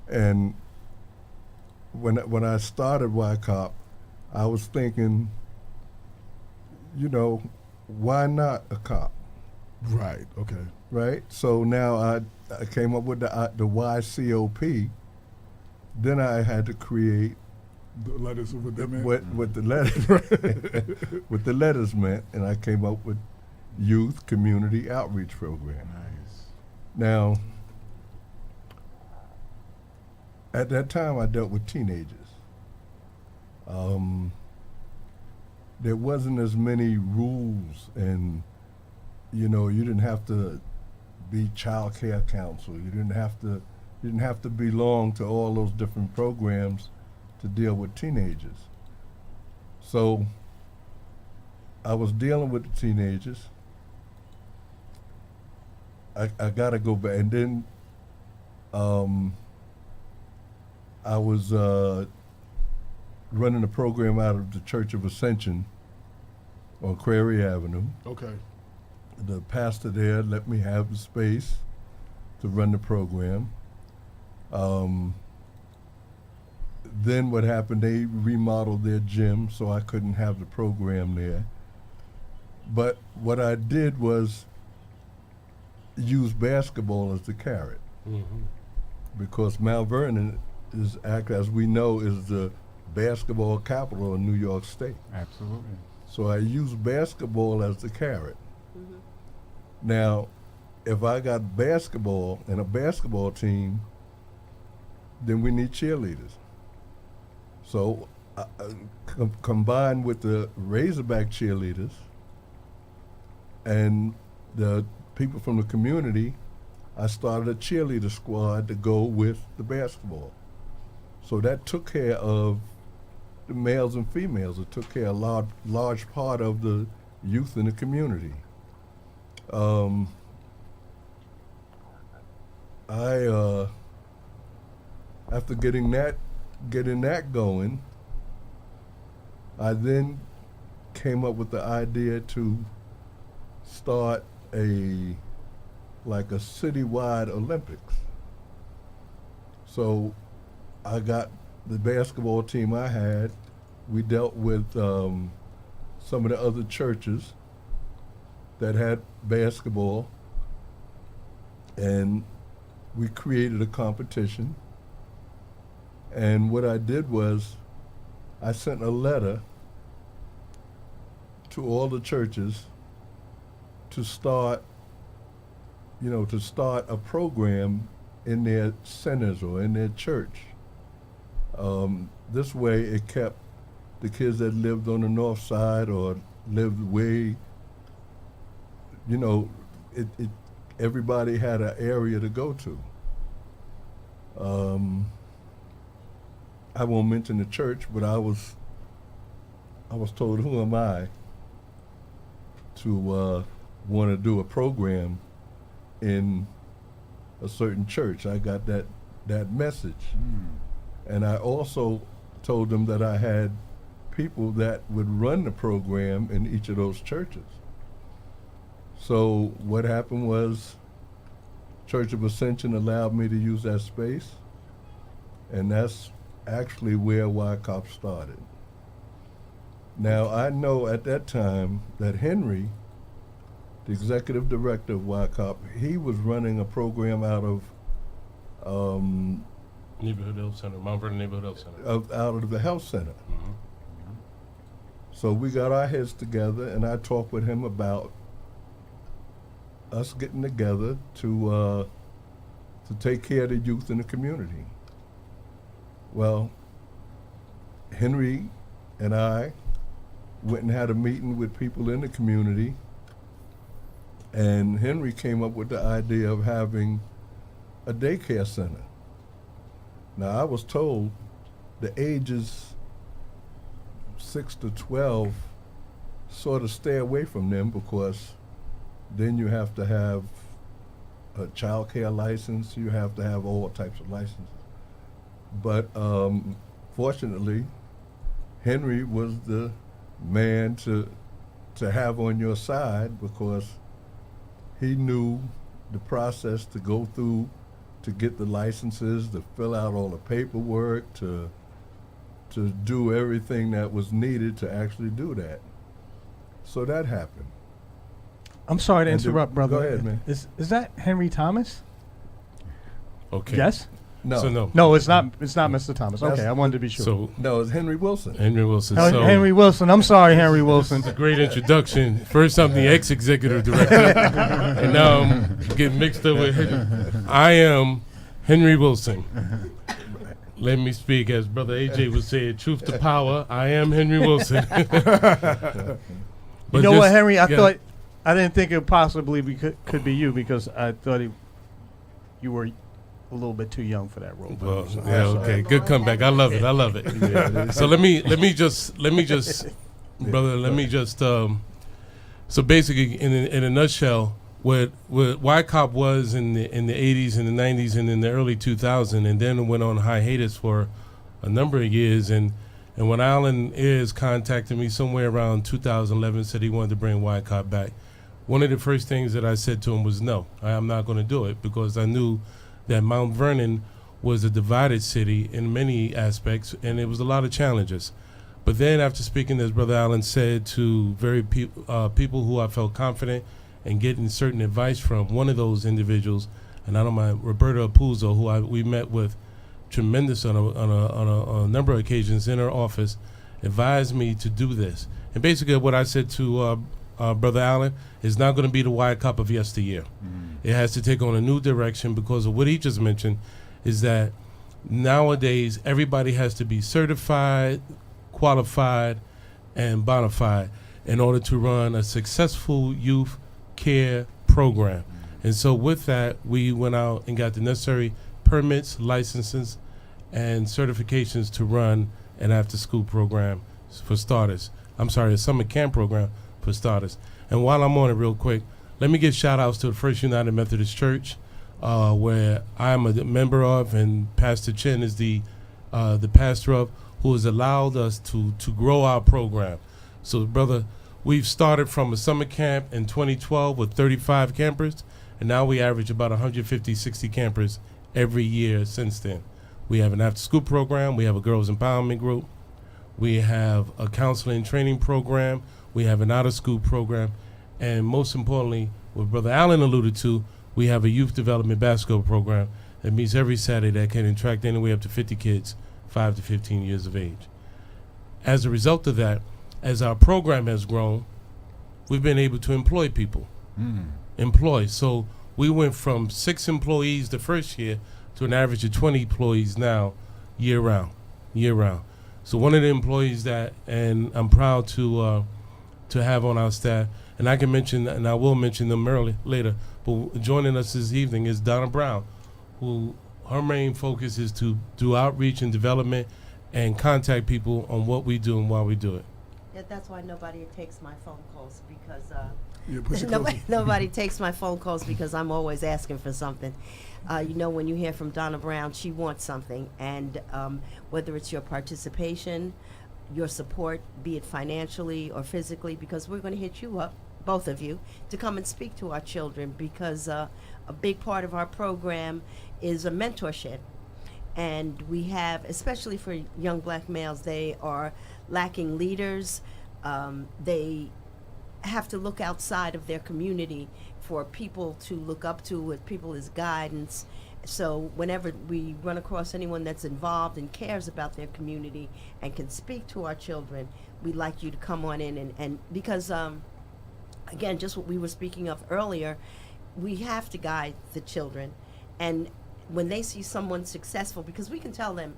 And when I started YCOP, I was thinking, why not a cop? Right. Okay. Right. So now I came up with the YCOP. Then I had to create the letters of what that meant. What the letters what the letters meant, and I came up with Youth Community Outreach Program. Nice. Now, at that time, I dealt with teenagers. There wasn't as many rules, and you didn't have to be child care counsel. You didn't have to belong to all those different programs to deal with teenagers. So I was dealing with the teenagers. I got to go back. And then I was running a program out of the Church of Ascension on Prairie Avenue. Okay. The pastor there let me have the space to run the program. Then what happened, they remodeled their gym, so I couldn't have the program there. But what I did was use basketball as the carrot. Mm-hmm. Because Mount Vernon is, as we know, is the basketball capital of New York State. Absolutely. So I used basketball as the carrot. Mm-hmm. Now, if I got basketball and a basketball team, then we need cheerleaders. So combined with the Razorback cheerleaders and the people from the community, I started a cheerleader squad to go with the basketball. So that took care of the males and females. It took care of a large part of the youth in the community. After getting that going, I then came up with the idea to start a citywide Olympics. So I got the basketball team I had. We dealt with some of the other churches that had basketball, and we created a competition. And what I did was I sent a letter to all the churches to start a program in their centers or in their church. This way it kept the kids that lived on the north side or lived way, everybody had an area to go to. I won't mention the church, but I was told, who am I to want to do a program in a certain church? I got that message. And I also told them that I had people that would run the program in each of those churches. So what happened was Church of Ascension allowed me to use that space, and that's actually where YCOP started. Now, I know at that time that Henry, the executive director of YCOP, he was running a program out of Neighborhood Health Center, Mount Vernon Neighborhood Health Center. Out of the health center. So we got our heads together, and I talked with him about us getting together to take care of the youth in the community. Well, Henry and I went and had a meeting with people in the community, and Henry came up with the idea of having a daycare center. Now, I was told the ages 6 to 12 sort of stay away from them, because then you have to have a child care license, you have to have all types of licenses. But fortunately, Henry was the man to have on your side, because he knew the process to go through to get the licenses, to fill out all the paperwork, to do everything that was needed to actually do that. So that happened. I'm sorry to interrupt, brother. Go ahead, man. Is that Henry Thomas? Okay. Yes? No. So no. No, it's not Mr. Thomas. That's- Okay, I wanted to be sure. So No, it's Henry Wilson. Henry Wilson. Hen- So Henry Wilson. I'm sorry, Henry Wilson. it's a great introduction. First, I'm the ex-executive director, and now I'm getting mixed up with Henry. I am Henry Wilson. Let me speak, as Brother AJ would say, truth to power. I am Henry Wilson. You know what, Henry? I didn't think it possibly could be you, because I thought you were a little bit too young for that role. Well, yeah, okay, good comeback. I love it. I love it. So let me just, brother, let me just. So basically, in a nutshell, what YCOP was in the 80s and the 90s and in the early 2000s, and then it went on hiatus for a number of years. And when Alan Ayers contacted me somewhere around 2011, said he wanted to bring YCOP back, one of the first things that I said to him was, no, I am not going to do it, because I knew that Mount Vernon was a divided city in many aspects, and it was a lot of challenges. But then, after speaking, as Brother Allen said, to people who I felt confident and getting certain advice from, one of those individuals, and I don't mind, Roberta Apuzzo, who we met with tremendous on a number of occasions in her office, advised me to do this. And basically what I said to Brother Allen is not going to be the YCOP of yesteryear. It has to take on a new direction, because of what he just mentioned, is that nowadays everybody has to be certified, qualified, and bona fide in order to run a successful youth care program. And so with that, we went out and got the necessary permits, licenses, and certifications to run an after-school program for starters. I'm sorry, a summer camp program for starters. And while I'm on it real quick, let me give shout-outs to the First United Methodist Church, where I'm a member of, and Pastor Chin is the pastor of, who has allowed us to grow our program. So, brother, we've started from a summer camp in 2012 with 35 campers, and now we average about 150, 60 campers every year since then. We have an after-school program. We have a girls empowerment group. We have a counseling training program. We have an out-of-school program. And most importantly, what Brother Allen alluded to, we have a youth development basketball program that meets every Saturday that can attract anywhere up to 50 kids, 5 to 15 years of age. As a result of that, as our program has grown, we've been able to employ people. So we went from 6 employees the first year to an average of 20 employees now, year round. So one of the employees that, and I'm proud to have on our staff, and I can mention, and I will mention them later, but joining us this evening is Donna Brown, who her main focus is to do outreach and development and contact people on what we do and why we do it. Yeah, that's why nobody takes my phone calls, because Yeah, nobody takes my phone calls because I'm always asking for something. When you hear from Donna Brown, she wants something, and whether it's your participation, your support, be it financially or physically, because we're going to hit you up, both of you, to come and speak to our children, because a big part of our program is a mentorship. And we have, especially for young black males, they are lacking leaders. They have to look outside of their community for people to look up to, with people as guidance. So whenever we run across anyone that's involved and cares about their community and can speak to our children, we'd like you to come on in and because, again, just what we were speaking of earlier, we have to guide the children. And when they see someone successful, because we can tell them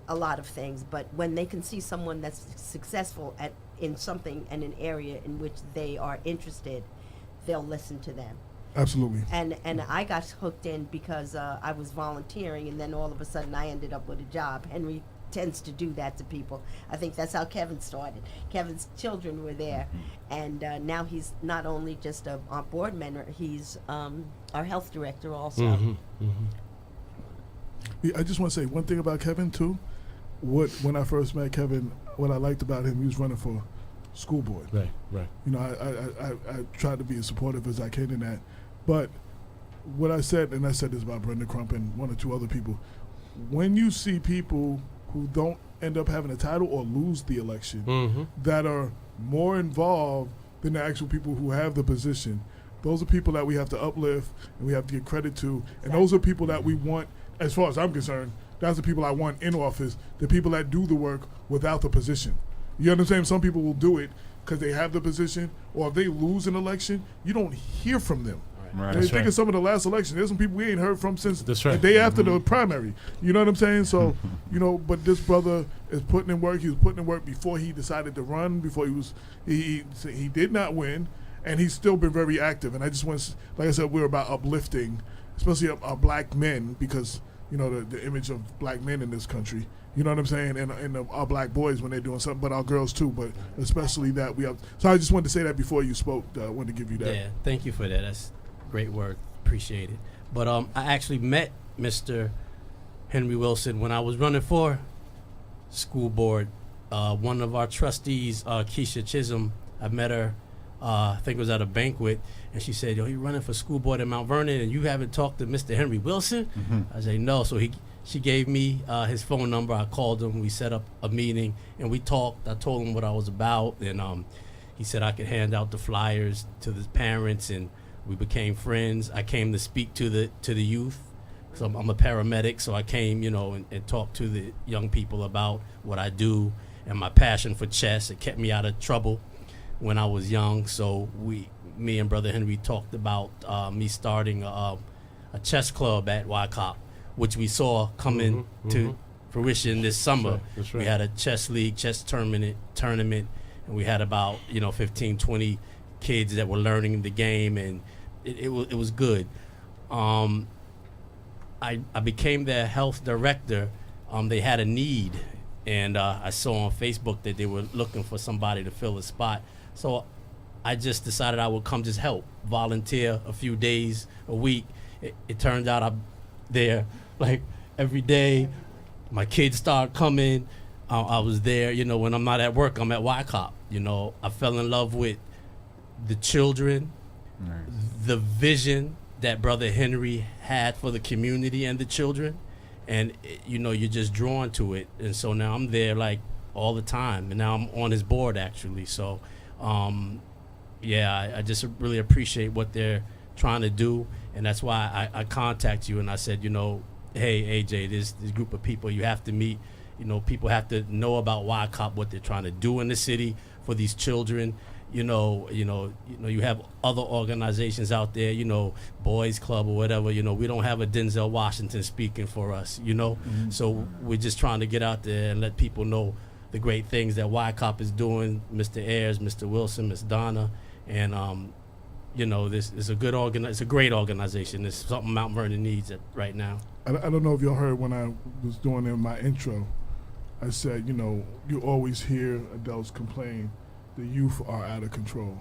a lot of things, but when they can see someone that's successful in something and an area in which they are interested, they'll listen to them. Absolutely. And I got hooked in because I was volunteering, and then all of a sudden I ended up with a job. Henry tends to do that to people. I think that's how Kevin started. Kevin's children were there, and now he's not only just our board member, he's our health director also. Yeah, I just want to say one thing about Kevin too. When I first met Kevin, what I liked about him, he was running for school board. Right. I tried to be as supportive as I can in that. But what I said, and I said this about Brenda Crump and one or two other people, when you see people who don't end up having a title or lose the election that are more involved than the actual people who have the position, those are people that we have to uplift and we have to give credit to. And those are people that we want, as far as I'm concerned, that's the people I want in office, the people that do the work without the position. You understand? Some people will do it because they have the position, or if they lose an election, you don't hear from them. Right. I mean, think of some of the last elections. There's some people we ain't heard from since That's the right. day after the primary. You know what I'm saying? So, but this brother is putting in work. He was putting in work before he decided to run, before he did not win, and he's still been very active. And I just want to, like I said, we're about uplifting, especially our black men, because, the image of black men in this country. You know what I'm saying? And our black boys when they're doing something, but our girls too, but especially that we have. So I just wanted to say that before you spoke. I wanted to give you that. Yeah, thank you for that. That's great work. Appreciate it. But I actually met Mr. Henry Wilson when I was running for school board. One of our trustees, Keisha Chisholm, I met her, I think it was at a banquet, and she said, you're running for school board in Mount Vernon, and you haven't talked to Mr. Henry Wilson? I said, no. So she gave me his phone number. I called him. We set up a meeting, and we talked. I told him what I was about, and he said I could hand out the flyers to the parents, and we became friends. I came to speak to the youth. So I'm a paramedic, so I came, and talked to the young people about what I do and my passion for chess. It kept me out of trouble when I was young. So me and Brother Henry talked about me starting a chess club at YCOP, which we saw come in fruition this summer. That's right. We had a chess league, chess tournament, and we had about 15, 20 kids that were learning the game, and it was good. I became their health director. They had a need, and I saw on Facebook that they were looking for somebody to fill a spot. So I just decided I would come just help, volunteer a few days a week. It turned out I'm there like every day. My kids started coming. I was there, when I'm not at work, I'm at YCOP. I fell in love with the children, the vision that Brother Henry had for the community and the children. And, you're just drawn to it. And so now I'm there like all the time. And now I'm on his board, actually. So, I just really appreciate what they're trying to do. And that's why I contact you and I said, hey, AJ, this group of people you have to meet. People have to know about YCOP, what they're trying to do in the city for these children. You have other organizations out there, Boys Club or whatever. We don't have a Denzel Washington speaking for us, Mm-hmm. So we're just trying to get out there and let people know the great things that YCOP is doing. Mr. Ayers, Mr. Wilson, Miss Donna, and this is it's a great organization. It's something Mount Vernon needs right now. I don't know if y'all heard when I was doing in my intro, I said, you always hear adults complain the youth are out of control.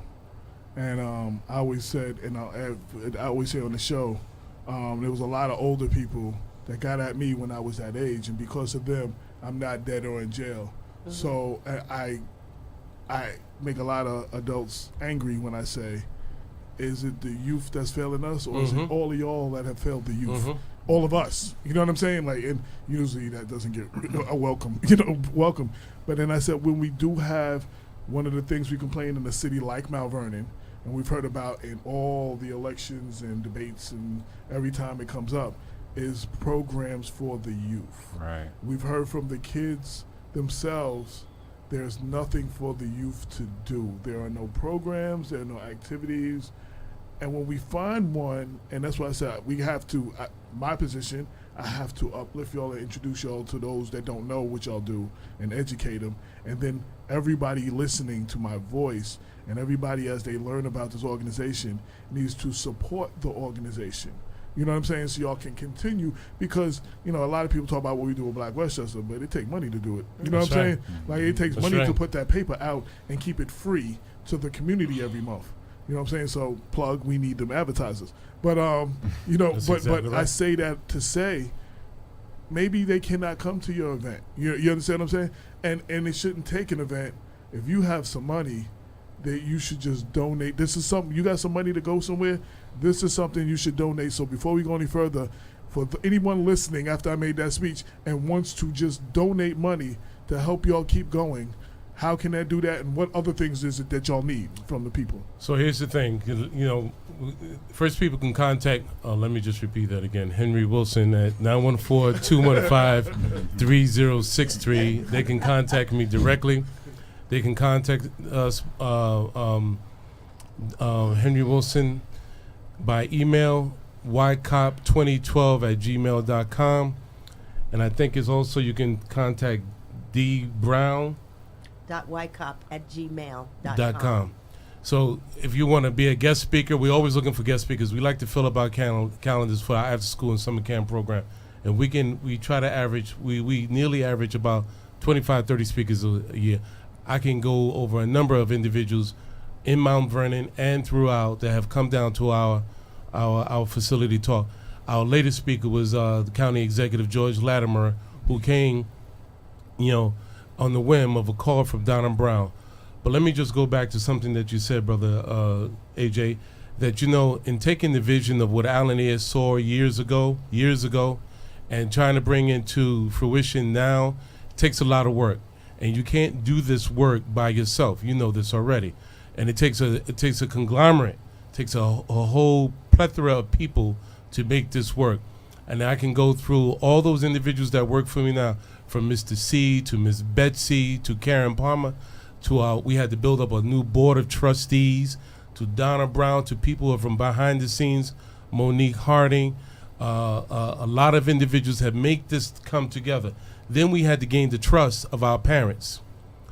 And I always said, and I always say on the show, there was a lot of older people that got at me when I was that age, and because of them, I'm not dead or in jail. Mm-hmm. So I make a lot of adults angry when I say, is it the youth that's failing us, or is it all of y'all that have failed the youth? All of us, you know what I'm saying? Like, and usually that doesn't get a welcome, welcome. But then I said, when we do have one of the things we complain in a city like Mount Vernon, and we've heard about in all the elections and debates and every time it comes up, is programs for the youth. Right. We've heard from the kids themselves, there's nothing for the youth to do. There are no programs, there are no activities. And when we find one, and that's why I said we have to, my position, I have to uplift y'all and introduce y'all to those that don't know what y'all do and educate them. And then everybody listening to my voice and everybody as they learn about this organization needs to support the organization. You know what I'm saying? So y'all can continue, because, a lot of people talk about what we do with Black Westchester, but it takes money to do it. You know what I'm saying? Like, it takes money to put that paper out and keep it free to the community every month. You know what I'm saying? So plug, we need them advertisers. But but exactly right. I say that to say maybe they cannot come to your event. You understand what I'm saying? And it shouldn't take an event. If you have some money, that you should just donate. This is something, you got some money to go somewhere, this is something you should donate. So before we go any further, for anyone listening after I made that speech and wants to just donate money to help y'all keep going, how can that do that, and what other things is it that y'all need from the people? So here's the thing, first people can contact, let me just repeat that again, Henry Wilson at 914-215-3063. They can contact me directly. They can contact us, Henry Wilson, by email, ycop2012@gmail.com. And I think it's also, you can contact dbrown. .ycop@gmail.com. So if you want to be a guest speaker, we're always looking for guest speakers. We like to fill up our calendars for our after school and summer camp program. And we try to average, we nearly average about 25, 30 speakers a year. I can go over a number of individuals in Mount Vernon and throughout that have come down to our facility talk. Our latest speaker was the county executive, George Latimer, who came, on the whim of a call from Donna Brown. But let me just go back to something that you said, Brother AJ, that, in taking the vision of what Alan Ayers saw years ago, and trying to bring into fruition now, it takes a lot of work. And you can't do this work by yourself. You know this already. And it takes a conglomerate, it takes a whole plethora of people to make this work. And I can go through all those individuals that work for me now, from Mr. C to Ms. Betsy to Karen Palmer, to we had to build up a new board of trustees, to Donna Brown, to people who are from behind the scenes, Monique Harding. A lot of individuals have made this come together. Then we had to gain the trust of our parents.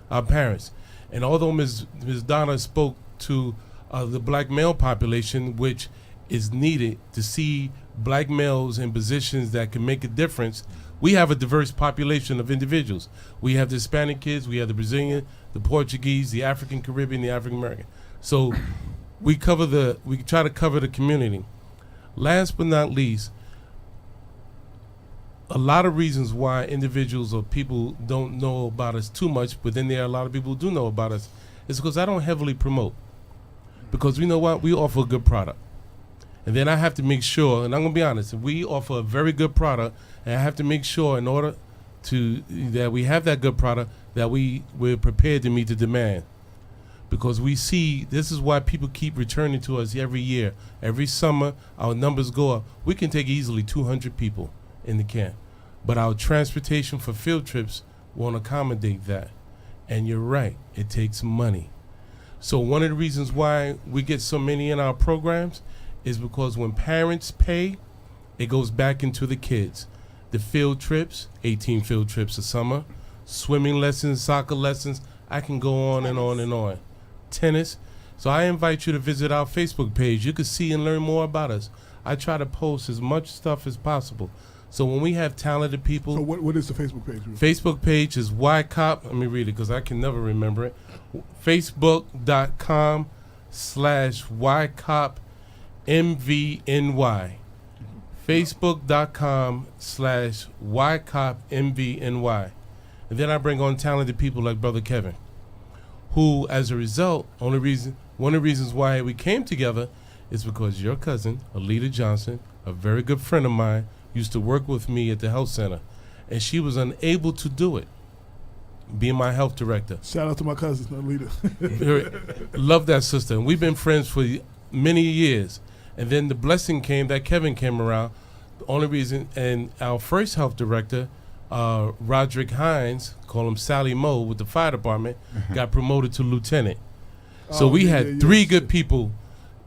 And although Ms. Donna spoke to the black male population, which is needed to see black males in positions that can make a difference, we have a diverse population of individuals. We have the Hispanic kids, we have the Brazilian, the Portuguese, the African Caribbean, the African American. So we try to cover the community. Last but not least, a lot of reasons why individuals or people don't know about us too much, but then there are a lot of people who do know about us, is because I don't heavily promote. Because you know what? We offer a good product. And then I have to make sure, and I'm going to be honest, we offer a very good product, and I have to make sure in order that we have that good product, that we're prepared to meet the demand. Because we see, this is why people keep returning to us every year. Every summer, our numbers go up. We can take easily 200 people in the camp. But our transportation for field trips won't accommodate that. And you're right, it takes money. So one of the reasons why we get so many in our programs is because when parents pay, it goes back into the kids. The field trips, 18 field trips a summer, swimming lessons, soccer lessons, I can go on and on and on. Tennis. So I invite you to visit our Facebook page. You can see and learn more about us. I try to post as much stuff as possible. So when we have talented people. So what is the Facebook page? Facebook page is YCOP. Let me read it because I can never remember it. Facebook.com/YCOPMVNY. Facebook.com/YCOPMVNY. And then I bring on talented people like Brother Kevin, who, as a result, one of the reasons why we came together is because your cousin, Alita Johnson, a very good friend of mine, used to work with me at the health center, and she was unable to do it, being my health director. Shout out to my cousin, Alita. Love that sister. And we've been friends for many years. And then the blessing came that Kevin came around. The only reason, and our first health director, Roderick Hines, call him Sally Moe with the fire department, got promoted to lieutenant. So we had three good people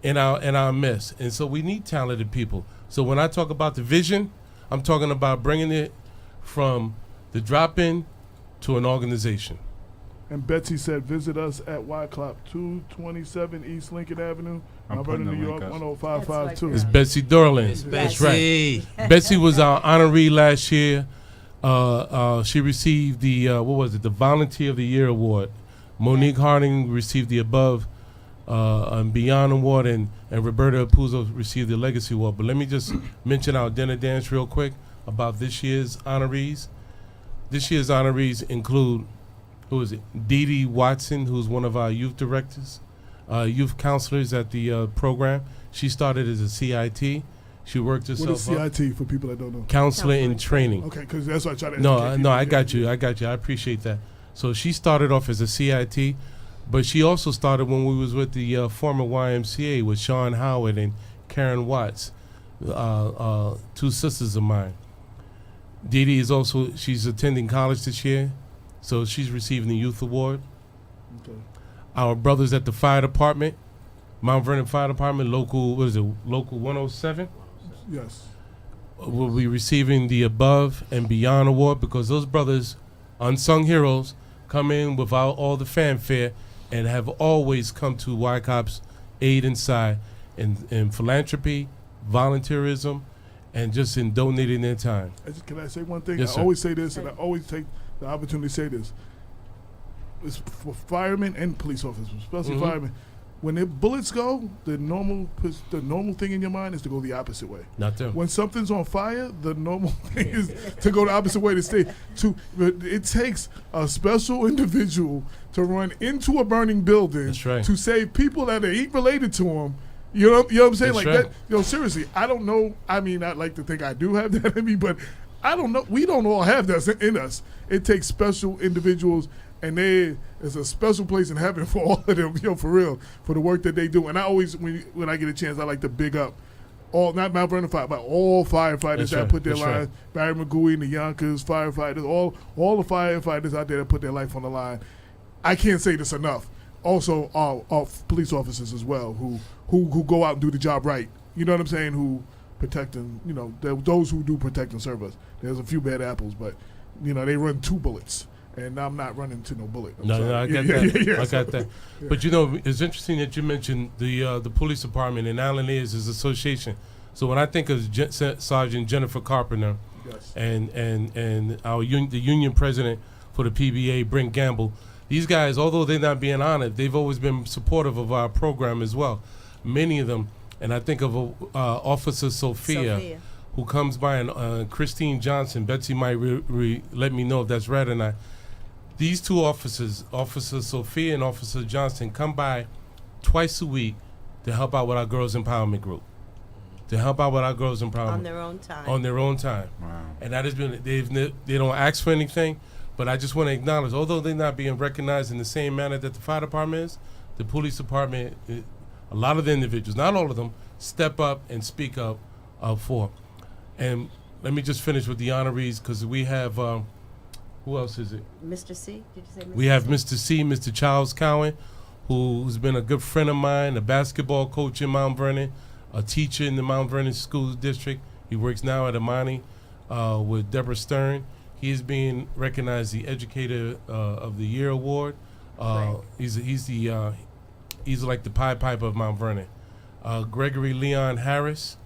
in our midst. And so we need talented people. So when I talk about the vision, I'm talking about bringing it from the drop-in to an organization. And Betsy said, visit us at YCOP 227 East Lincoln Avenue, Vernon, New York 10552. It's Betsy Dorland. That's right. Betsy was our honoree last year. She received the the Volunteer of the Year award. Monique Harding received the Above and Beyond award, and Roberta Apuzzo received the Legacy award. But let me just mention our dinner dance real quick about this year's honorees. This year's honorees include, Dee Dee Watson, who's one of our youth directors, youth counselors at the program. She started as a CIT. She worked herself up. What is CIT for people that don't know? Counselor in Training. Okay, because that's what I try to educate. No, I got you. I appreciate that. So she started off as a CIT, but she also started when we was with the former YMCA with Sean Howard and Karen Watts, two sisters of mine. Dee Dee is also, she's attending college this year, so she's receiving the Youth Award. Okay. Our brothers at the fire department, Mount Vernon Fire Department, local 107? Yes. Will be receiving the Above and Beyond Award because those brothers, unsung heroes, come in without all the fanfare and have always come to YCOP's aid and side in philanthropy, volunteerism, and just in donating their time. Can I say one thing? Yes, I sir. always say this, and I always take the opportunity to say this. It's for firemen and police officers, especially firemen. When the bullets go, the normal thing in your mind is to go the opposite way. Not them. When something's on fire, the normal thing is to go the opposite way to stay. It takes a special individual to run into a burning building to save people that ain't related to them. You know what I'm saying? That's like right. that. You know, seriously, I don't know. I mean, I'd like to think I do have that in me, but I don't know. We don't all have that in us. It takes special individuals, and there's a special place in heaven for all of them, for real, for the work that they do. And I always, when I get a chance, I like to big up not Mount Vernon Fire, but all firefighters that put their lives, Barry McGooey and the Yonkers firefighters, all the firefighters out there that put their life on the line. I can't say this enough. Also, our police officers as well, who go out and do the job right. You know what I'm saying? Who protect and, those who do protect and serve us. There's a few bad apples, but they run 2 bullets. And I'm not running to no bullet. No, I got that. I got that. But it's interesting that you mentioned the police department and Allen is his association. So when I think of Sergeant Jennifer Carpenter, yes, and the union president for the PBA, Brent Gamble, these guys, although they're not being honored, they've always been supportive of our program as well. Many of them, and I think of Officer Sophia, who comes by, and Christine Johnson. Betsy might let me know if that's right or not. These 2 officers, Officer Sophia and Officer Johnson, come by twice a week to help out with our Girls Empowerment Group. On their own time. On their own time. Wow. And that has been, they don't ask for anything, but I just want to acknowledge, although they're not being recognized in the same manner that the fire department is, the police department, a lot of the individuals, not all of them, step up and speak up for. And let me just finish with the honorees, because we have... who else is it? Mr. C? Did you say Mr. We have Mr. C, Mr. Charles Cowan, who's been a good friend of mine, a basketball coach in Mount Vernon, a teacher in the Mount Vernon School District. He works now at Amani with Deborah Stern. He is being recognized the Educator of the Year award. He's like the Pied Piper of Mount Vernon. Gregory Leon Harris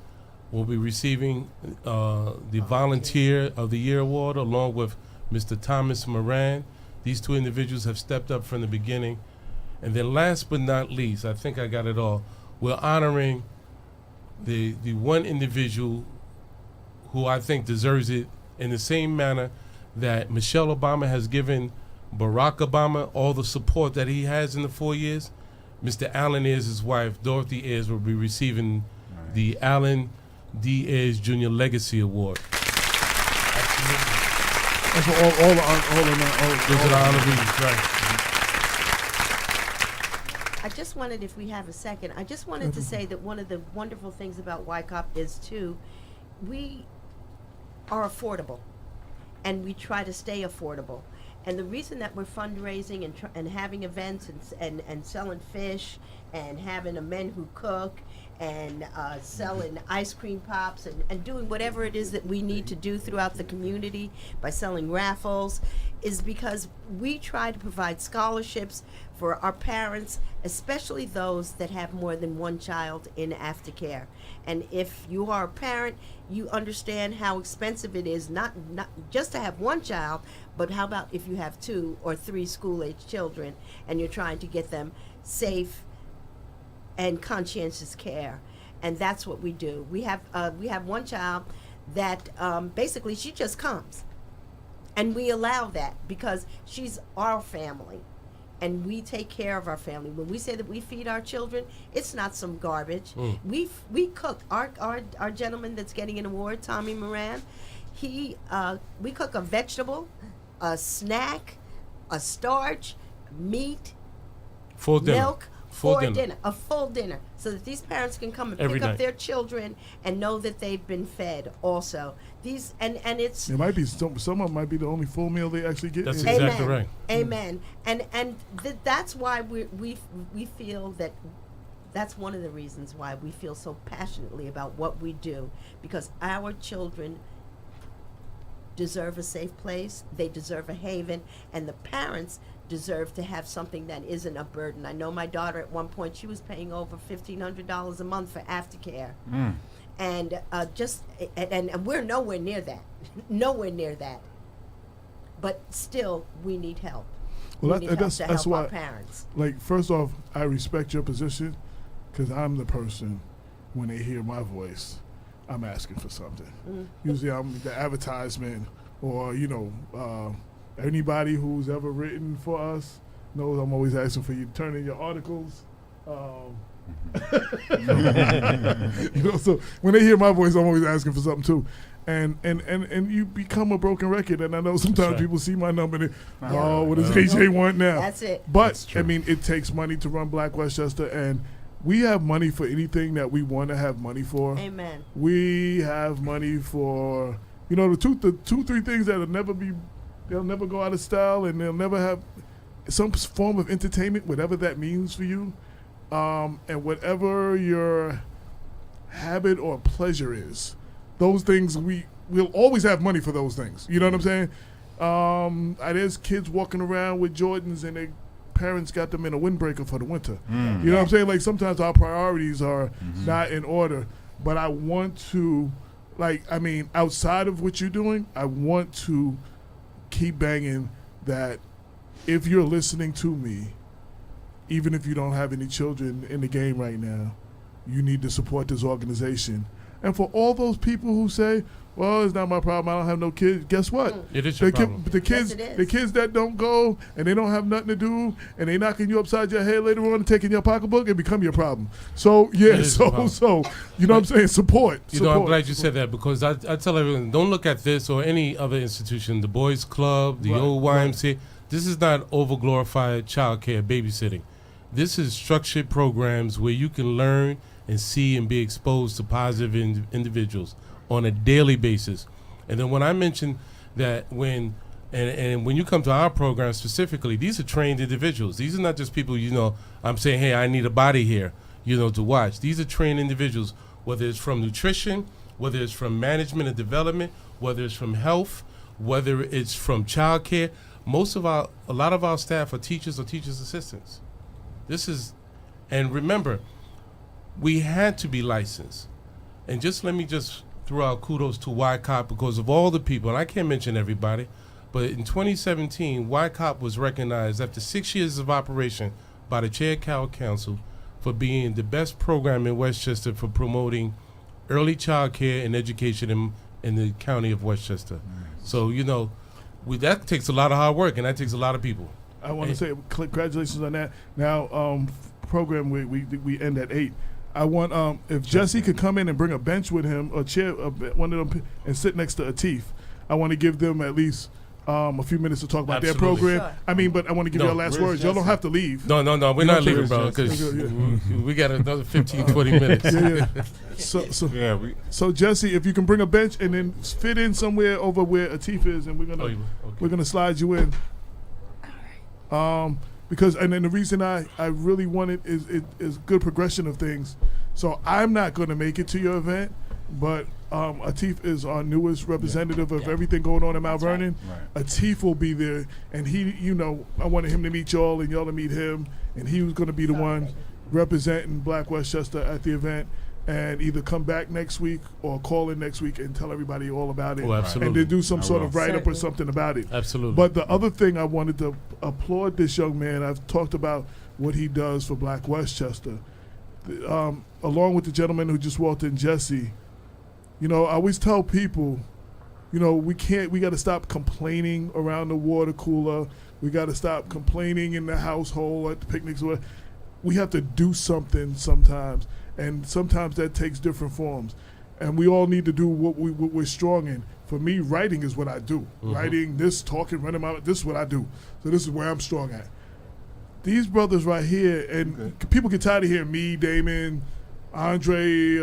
will be receiving the Volunteer of the Year award, along with Mr. Thomas Moran. These 2 individuals have stepped up from the beginning. And then last but not least, I think I got it all, we're honoring the one individual who I think deserves it in the same manner that Michelle Obama has given Barack Obama all the support that he has in the 4 years. Mr. Allen Ayers' wife, Dorothy Ayers, will be receiving the Allen D. Ayers Jr. Legacy Award. That's all the honorees, right. I just wanted, if we have a second, I just wanted to say that one of the wonderful things about YCOP is, too, we are affordable, and we try to stay affordable. And the reason that we're fundraising and having events and selling fish and having a men who cook and selling ice cream pops and doing whatever it is that we need to do throughout the community by selling raffles is because we try to provide scholarships for our parents, especially those that have more than one child in aftercare. And if you are a parent, you understand how expensive it is, not just to have one child, but how about if you have 2 or 3 school-age children and you're trying to get them safe and conscientious care. And that's what we do. We have one child that basically she just comes, and we allow that because she's our family, and we take care of our family. When we say that we feed our children, it's not some garbage. We cook. Our gentleman that's getting an award, Tommy Moran, we cook a vegetable, a snack, a starch, meat, milk. A full dinner, so that these parents can come and pick up their children and know that they've been fed. Also, these and it's it might be some of them might be the only full meal they actually get. That's exactly right. Amen. And that's why we feel that. That's one of the reasons why we feel so passionately about what we do, because our children deserve a safe place, they deserve a haven, and the parents deserve to have something that isn't a burden. I know my daughter at one point, she was paying over $1,500 a month for aftercare. And and we're nowhere near that. Nowhere near that. But still, we need help. Well, we need help to help why, our parents. Like, first off, I respect your position, because I'm the person, when they hear my voice, I'm asking for something. Usually I'm the advertisement, or, anybody who's ever written for us knows I'm always asking for you to turn in your articles. So when they hear my voice, I'm always asking for something too. And you become a broken record. And I know sometimes people see my number and what does AJ want now? That's it. But, I mean, it takes money to run Black Westchester, and we have money for anything that we want to have money for. Amen. We have money for, the two, 3 things that'll they'll never go out of style, and they'll never have some form of entertainment, whatever that means for you. And whatever your habit or pleasure is, those things we'll always have money for those things. You know what I'm saying? There's kids walking around with Jordans and their parents got them in a windbreaker for the winter. You know what I'm saying? Like sometimes our priorities are not in order, but I want to, outside of what you're doing, I want to keep banging that if you're listening to me, even if you don't have any children in the game right now, you need to support this organization. And for all those people who say, well, it's not my problem, I don't have no kids, guess what? It is your problem. The kids that don't go and they don't have nothing to do and they knocking you upside your head later on and taking your pocketbook, it become your problem. So, you know what I'm saying? Support. I'm glad you said that, because I tell everyone, don't look at this or any other institution, the Boys Club, the old YMCA. This is not overglorified child care babysitting. This is structured programs where you can learn and see and be exposed to positive individuals on a daily basis. And then when I mentioned that when you come to our program specifically, these are trained individuals. These are not just people, I'm saying, hey, I need a body here, to watch. These are trained individuals, whether it's from nutrition, whether it's from management and development, whether it's from health, whether it's from child care. A lot of our staff are teachers or teachers' assistants. And remember, we had to be licensed. And let me throw out kudos to YCOP because of all the people, and I can't mention everybody, but in 2017, YCOP was recognized after 6 years of operation by the Chair Council for being the best program in Westchester for promoting early child care and education in the county of Westchester. So, that takes a lot of hard work, and that takes a lot of people. I want to say congratulations on that. Now, program we end at 8. I want if Jesse could come in and bring a bench with him, a chair, one of them, and sit next to Atif. I want to give them at least a few minutes to talk about their program. Sure. But I want to give you our last words. Y'all don't have to leave. No, we're not leaving, bro, because we got another 15, 20 minutes. So Jesse, if you can bring a bench and then fit in somewhere over where Atif is, and we're gonna slide you in. Because and then the reason I really want it is good progression of things. So I'm not going to make it to your event, but Atif is our newest representative of everything going on in Mount Vernon. Right. Atif will be there, and he, I wanted him to meet y'all and y'all to meet him, and he was going to be the one representing Black Westchester at the event. And either come back next week or call in next week and tell everybody all about it. Oh, absolutely. And then do some sort of write-up or something about it. Absolutely. But the other thing I wanted to applaud this young man, I've talked about what he does for Black Westchester. Along with the gentleman who just walked in, Jesse, I always tell people, we got to stop complaining around the water cooler. We got to stop complaining in the household at the picnics. We have to do something sometimes. And sometimes that takes different forms. And we all need to do what we're strong in. For me, writing is what I do. Writing, talking, running my, this is what I do. So this is where I'm strong at. These brothers right here, and people get tired of hearing me, Damon, Andre,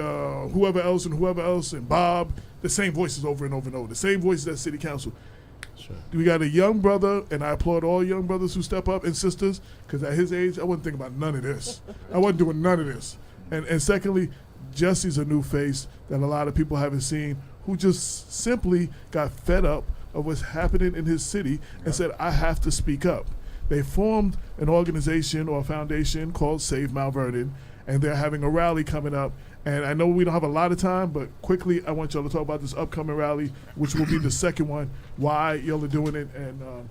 whoever else, and Bob, the same voices over and over and over. The same voices at City Council. Sure. We got a young brother, and I applaud all young brothers who step up, and sisters, because at his age, I wasn't thinking about none of this. I wasn't doing none of this. And secondly, Jesse's a new face that a lot of people haven't seen, who just simply got fed up of what's happening in his city and said, I have to speak up. They formed an organization or a foundation called Save Mount Vernon, and they're having a rally coming up. And I know we don't have a lot of time, but quickly, I want y'all to talk about this upcoming rally, which will be the second one, why y'all are doing it. And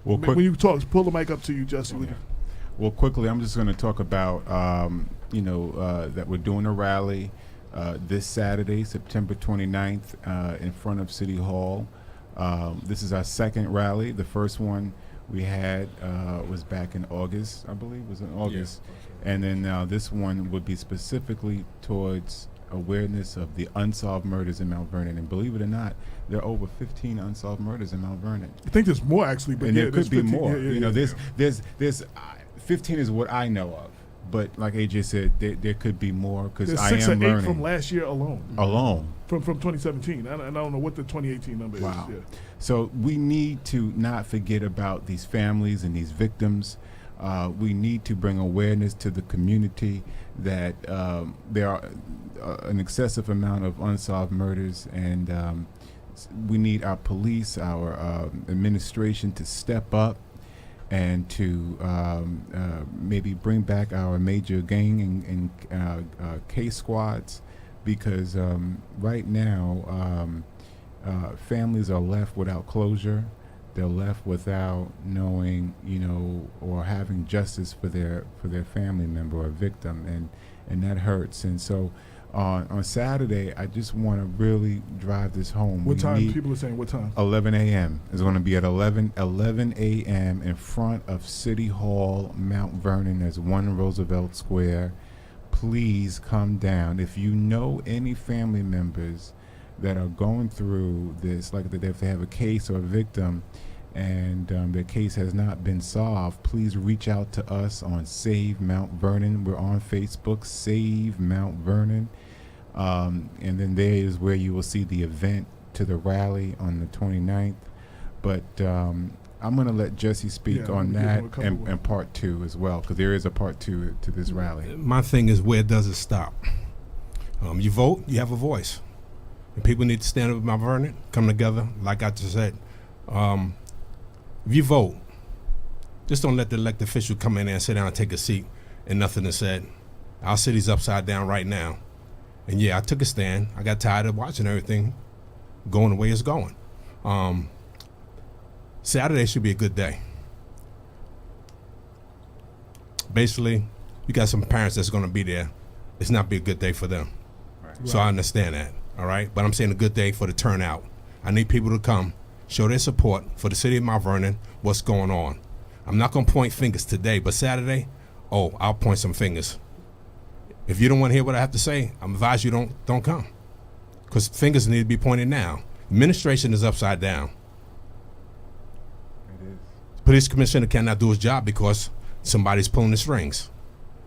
when you talk, pull the mic up to you, Jesse. Okay. Well, quickly, I'm just going to talk about, that we're doing a rally this Saturday, September 29th, in front of City Hall. This is our second rally. The first one we had was back in August, I believe, was in August. Yeah. And then this one would be specifically towards awareness of the unsolved murders in Mount Vernon. And believe it or not, there are over 15 unsolved murders in Mount Vernon. I think there's more, actually. But and there could be 15, more. There's 15 is what I know of. But like AJ said, there could be more because I am 6 or 8 learning. from last year alone. From 2017. I don't know what the 2018 number is. Wow. Yeah. So we need to not forget about these families and these victims. We need to bring awareness to the community that there are an excessive amount of unsolved murders, and we need our police, our administration to step up and to maybe bring back our major gang and case squads, because right now families are left without closure. They're left without knowing, or having justice for their family member or victim, and that hurts. And so on Saturday, I just want to really drive this home. What time? People are saying what time? 11 a.m. It's going to be at 11 a.m. in front of City Hall, Mount Vernon. There's 1 Roosevelt Square. Please come down. If you know any family members that are going through this, like if they have a case or a victim and their case has not been solved, please reach out to us on Save Mount Vernon. We're on Facebook, Save Mount Vernon. And then there is where you will see the event to the rally on the 29th. But I'm going to let Jesse speak on that and part 2 as well, because there is a part 2 to this rally. My thing is, where does it stop? You vote, you have a voice. And people need to stand up at Mount Vernon, come together, like I just said. If you vote, just don't let the elected official come in there and sit down and take a seat and nothing is said. Our city's upside down right now. And yeah, I took a stand. I got tired of watching everything going the way it's going. Saturday should be a good day. Basically, you got some parents that's going to be there. It's not be a good day for them. Right. So I understand that, all right? But I'm saying a good day for the turnout. I need people to come, show their support for the city of Mount Vernon, what's going on. I'm not going to point fingers today, but Saturday, I'll point some fingers. If you don't want to hear what I have to say, I'm advise you don't come, because fingers need to be pointed now. Administration is upside down. It is. The police commissioner cannot do his job because somebody's pulling the strings.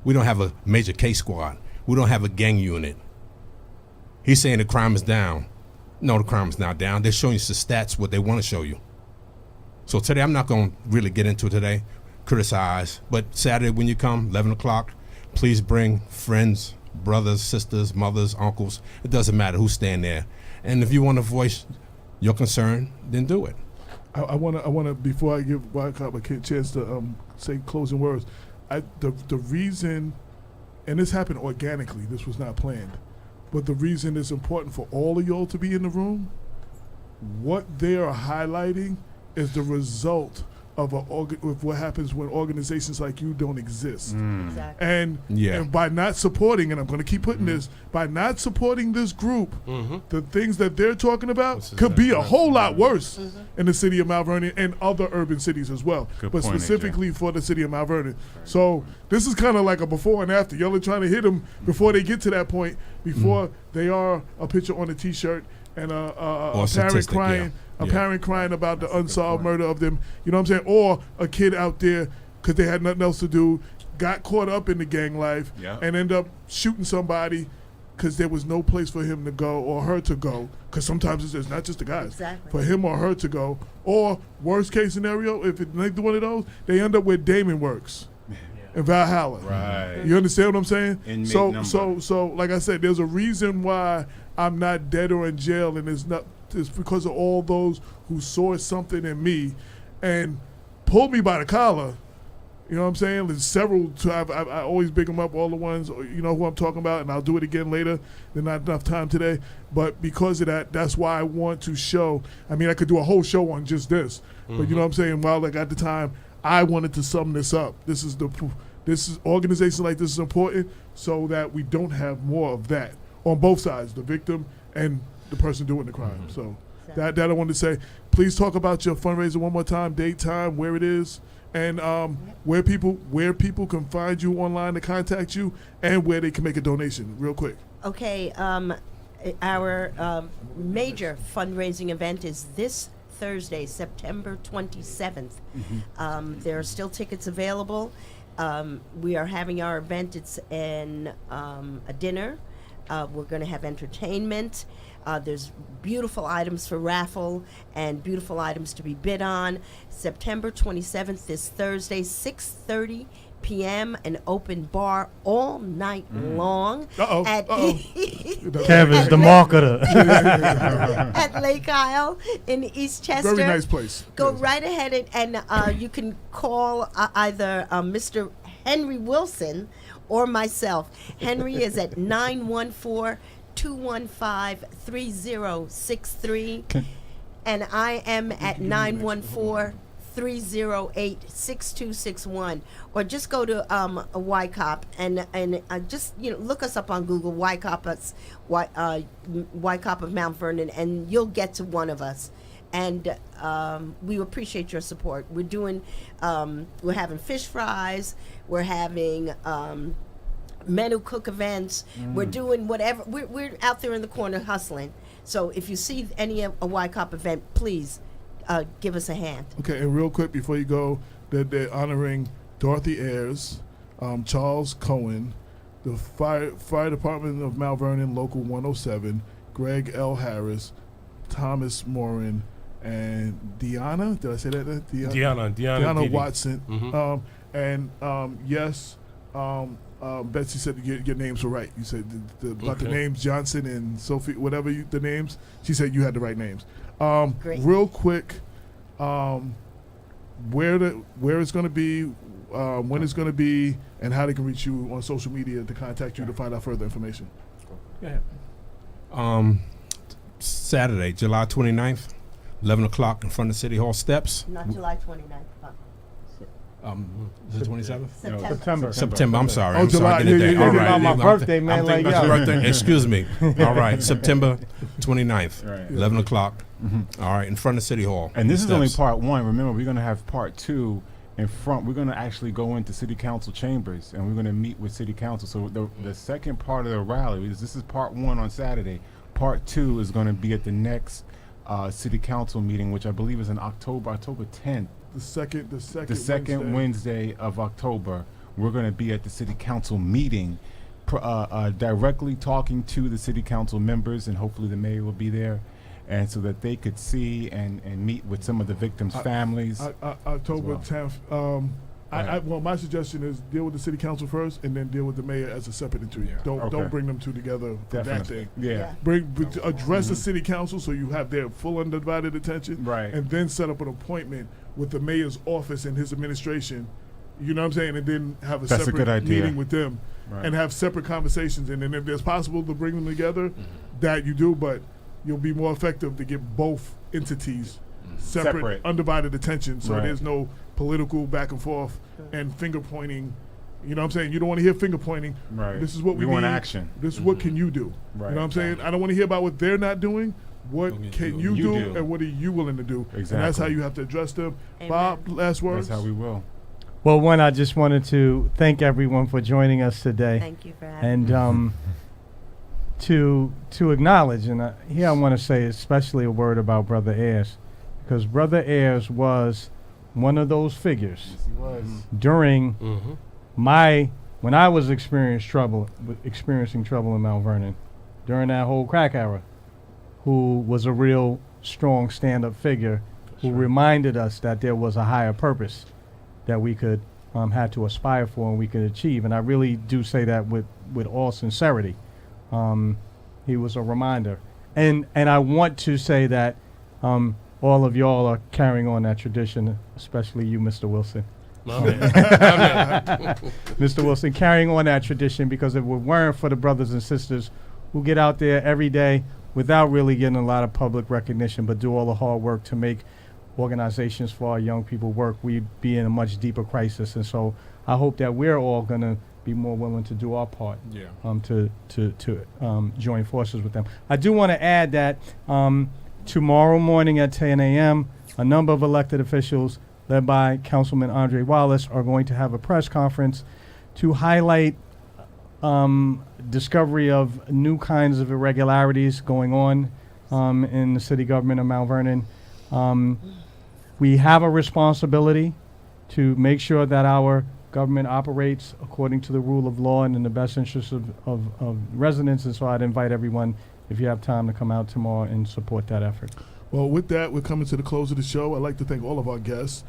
We don't have a major case squad. We don't have a gang unit. He's saying the crime is down. No, the crime is not down. They're showing you the stats, what they want to show you. So today, I'm not going to really get into today, criticize. But Saturday when you come, 11 o'clock, please bring friends, brothers, sisters, mothers, uncles. It doesn't matter who's standing there. And if you want to voice your concern, then do it. I want to before I give YCOP a chance to say closing words. The reason, and this happened organically, this was not planned, but the reason it's important for all of y'all to be in the room, what they are highlighting is the result of what happens when organizations like you don't exist. Exactly. And by not supporting, and I'm going to keep putting this, by not supporting this group, the things that they're talking about could be a whole lot worse in the city of Mount Vernon and other urban cities as well, but specifically for the city of Mount Vernon. So this is kind of like a before and after. Y'all are trying to hit them before they get to that point, before they are a picture on a T-shirt and a parent crying. A parent crying about the unsolved murder of them, you know what I'm saying? Or a kid out there, because they had nothing else to do, got caught up in the gang life and end up shooting somebody because there was no place for him to go or her to go. Because sometimes it's not just the guys. For him or her to go. Or worst case scenario, if it's neither one of those, they end up where Damon works. In Valhalla. Right. You understand what I'm saying? Inmate so like I said, there's a reason why I'm not dead or in jail, and it's because of all those who saw something in me and pulled me by the collar. You know what I'm saying? There's several. I always big them up, all the ones, you know who I'm talking about, and I'll do it again later. There's not enough time today. But because of that, that's why I want to show. I mean, I could do a whole show on just this. But you know what I'm saying? While at the time, I wanted to sum this up. This is organizations like this is important so that we don't have more of that on both sides, the victim and the person doing the crime. So that I wanted to say. Please talk about your fundraiser one more time, date, time, where it is, and where people can find you online to contact you, and where they can make a donation, real quick. Okay, our major fundraising event is this Thursday, September 27th. There are still tickets available. We are having our event. It's a dinner. We're going to have entertainment. There's beautiful items for raffle and beautiful items to be bid on. September 27th, this Thursday, 6:30 p.m., an open bar all night long. At Kev is the marketer. at Lake Isle in Eastchester. Very nice place. Go right ahead and you can call either Mr. Henry Wilson or myself. Henry is at 914-215-3063, and I am at 914-308-6261, or just go to YCOP and just look us up on Google, YCOP of Mount Vernon, and you'll get to one of us. And we appreciate your support. We're doing, we're having fish fries. We're having men who cook events. We're doing whatever. We're out there in the corner hustling. So if you see any a YCOP event, please give us a hand. Okay, and real quick before you go, they're honoring Dorothy Ayers, Charles Cohen, the fire department of Mount Vernon, Local 107, Greg L. Harris, Thomas Morin, and Deanna. Did I say that? Deanna Watson. Yes. Betsy said your names were right. You said about the names Johnson and Sophie, whatever the names. She said you had the right names. Great. Real quick, where it's going to be, when it's going to be, and how they can reach you on social media to contact you to find out further information. Go ahead. Saturday, July 29th, 11 o'clock in front of City Hall steps. Not July 29th. Is it 27th? September. I'm sorry. Oh, I'm July. sorry. Yeah, All right. on my birthday, man. I'm thinking about your birthday. Excuse me. All right. September 29th, Right. 11 o'clock. All right. In front of City Hall. And this is only Steps. part one. Remember, we're going to have part two in front. We're going to actually go into city council chambers, and we're going to meet with city council. So the second part of the rally, this is part one on Saturday. Part two is going to be at the next city council meeting, which I believe is in October 10th. The second Wednesday of October. We're going to be at the city council meeting, directly talking to the city council members, and hopefully the mayor will be there, and so that they could see and meet with some of the victims' families. October as well. 10th. Well, my suggestion is deal with the city council first, and then deal with the mayor as a separate interview. Yeah. Don't bring them two together for that Definitely. thing. Yeah. Address the city council so you have their full undivided attention, Right. and then set up an appointment with the mayor's office and his administration. You know what I'm saying? And then have a That's a separate good idea. meeting with them, Right. and have separate conversations. And then if it's possible to bring them together, that you do. But you'll be more effective to give both entities separate, undivided attention, so Right. there's no political back and forth and finger pointing. You know what I'm saying? You don't want to hear finger pointing. Right. This is what We we want need. action. This is what can you do? Right. You know what I'm saying? I don't want to hear about what they're not doing. What can you do, and what are you willing to do? And that's Exactly. how you have to address them. Amen. Bob, last words? That's how we will. Well, one, I just wanted to thank everyone for joining us today. Thank you for having me. And to acknowledge, and here I want to say especially a word about Brother Ayers, because Brother Ayers was one of those figures Yes, he was. during Mm-hmm. when I was experiencing trouble in Mount Vernon during that whole crack era, who was a real strong stand-up figure who reminded us that there was a higher purpose that we could had to aspire for and we could achieve. And I really do say that with all sincerity. He was a reminder. And I want to say that all of y'all are carrying on that tradition, especially you, Mr. Wilson. Mr. Wilson, carrying on that tradition, because if it weren't for the brothers and sisters who get out there every day without really getting a lot of public recognition, but do all the hard work to make organizations for our young people work, we'd be in a much deeper crisis. And so I hope that we're all going to be more willing to do our part to join forces with them. I do want to add that tomorrow morning at 10 a.m., a number of elected officials led by Councilman Andre Wallace are going to have a press conference to highlight discovery of new kinds of irregularities going on in the city government of Mount Vernon. We have a responsibility to make sure that our government operates according to the rule of law and in the best interest of residents. And so I'd invite everyone, if you have time, to come out tomorrow and support that effort. Well, with that, we're coming to the close of the show. I'd like to thank all of our guests.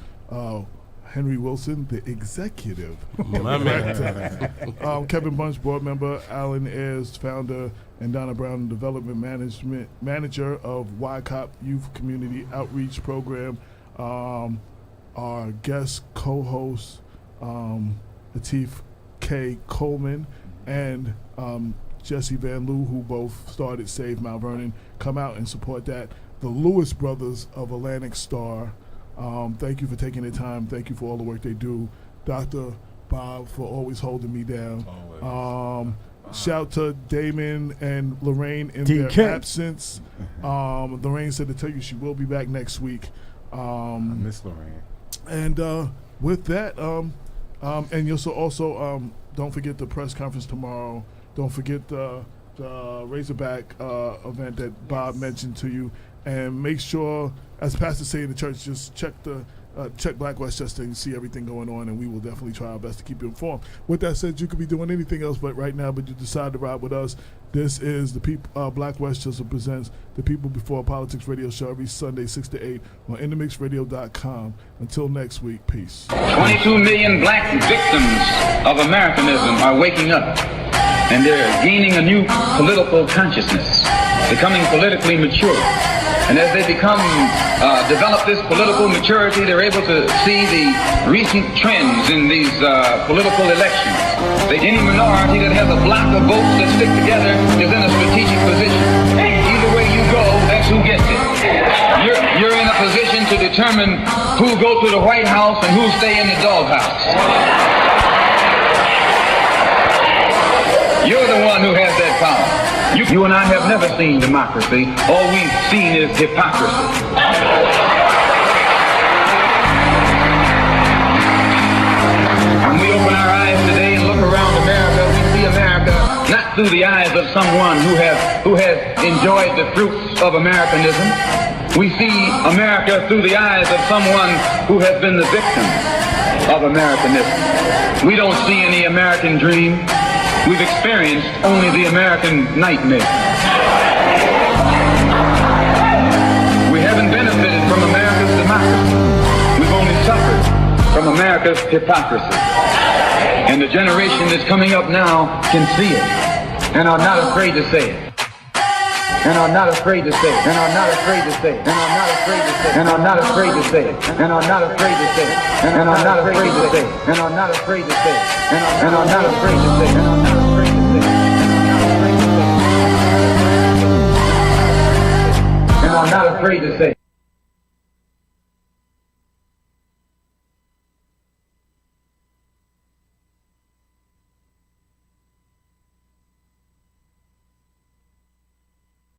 Henry Wilson, the executive My director. Kevin Bunch, board member. Alan Ayers, founder, and Donna Brown, development manager of YCOP Youth Community Outreach Program. Our guest co-host, Latif K. Coleman, and Jesse Van Loo, who both started Save Mount Vernon. Come out and support that. The Lewis brothers of Atlantic Starr. Thank you for taking the time. Thank you for all the work they do. Dr. Bob for always holding me down. Shout to Damon and Lorraine in their absence. Lorraine said to tell you she will be back next week. I miss Lorraine. And with that, and you'll also don't forget the press conference tomorrow. Don't forget the Razorback event that Bob mentioned to you. And make sure, as pastors say in the church, just check Black Westchester and see everything going on, and we will definitely try our best to keep you informed. With that said, you could be doing anything else but right now, but you decide to ride with us. This is the Black Westchester presents the People Before Politics radio show every Sunday 6 to 8 on InTheMixRadio.com. Until next week, peace. 22 million black victims of Americanism are waking up, and they're gaining a new political consciousness, becoming politically mature. And as they develop this political maturity, they're able to see the recent trends in these political elections. Any minority that has a block of votes that stick together is in a strategic position. Either way you go, that's who gets it. You're in a position to determine who go to the White House and who stay in the doghouse. You're the one who has that power. You and I have never seen democracy. All we've seen is hypocrisy. When we open our eyes today and look around America, we see America not through the eyes of someone who has enjoyed the fruits of Americanism. We see America through the eyes of someone who has been the victim of Americanism. We don't see any American dream. We've experienced only the American nightmare. We haven't benefited from America's democracy. We've only suffered from America's hypocrisy. And the generation that's coming up now can see it and are not afraid to say it. And are not afraid to say it. And are not afraid to say it. And are not afraid to say it. And are not afraid to say it. And are not afraid to say it. And are not afraid to say it. And are not afraid to say it. And are not afraid to say it. And are not afraid to say it. And are not afraid to say it.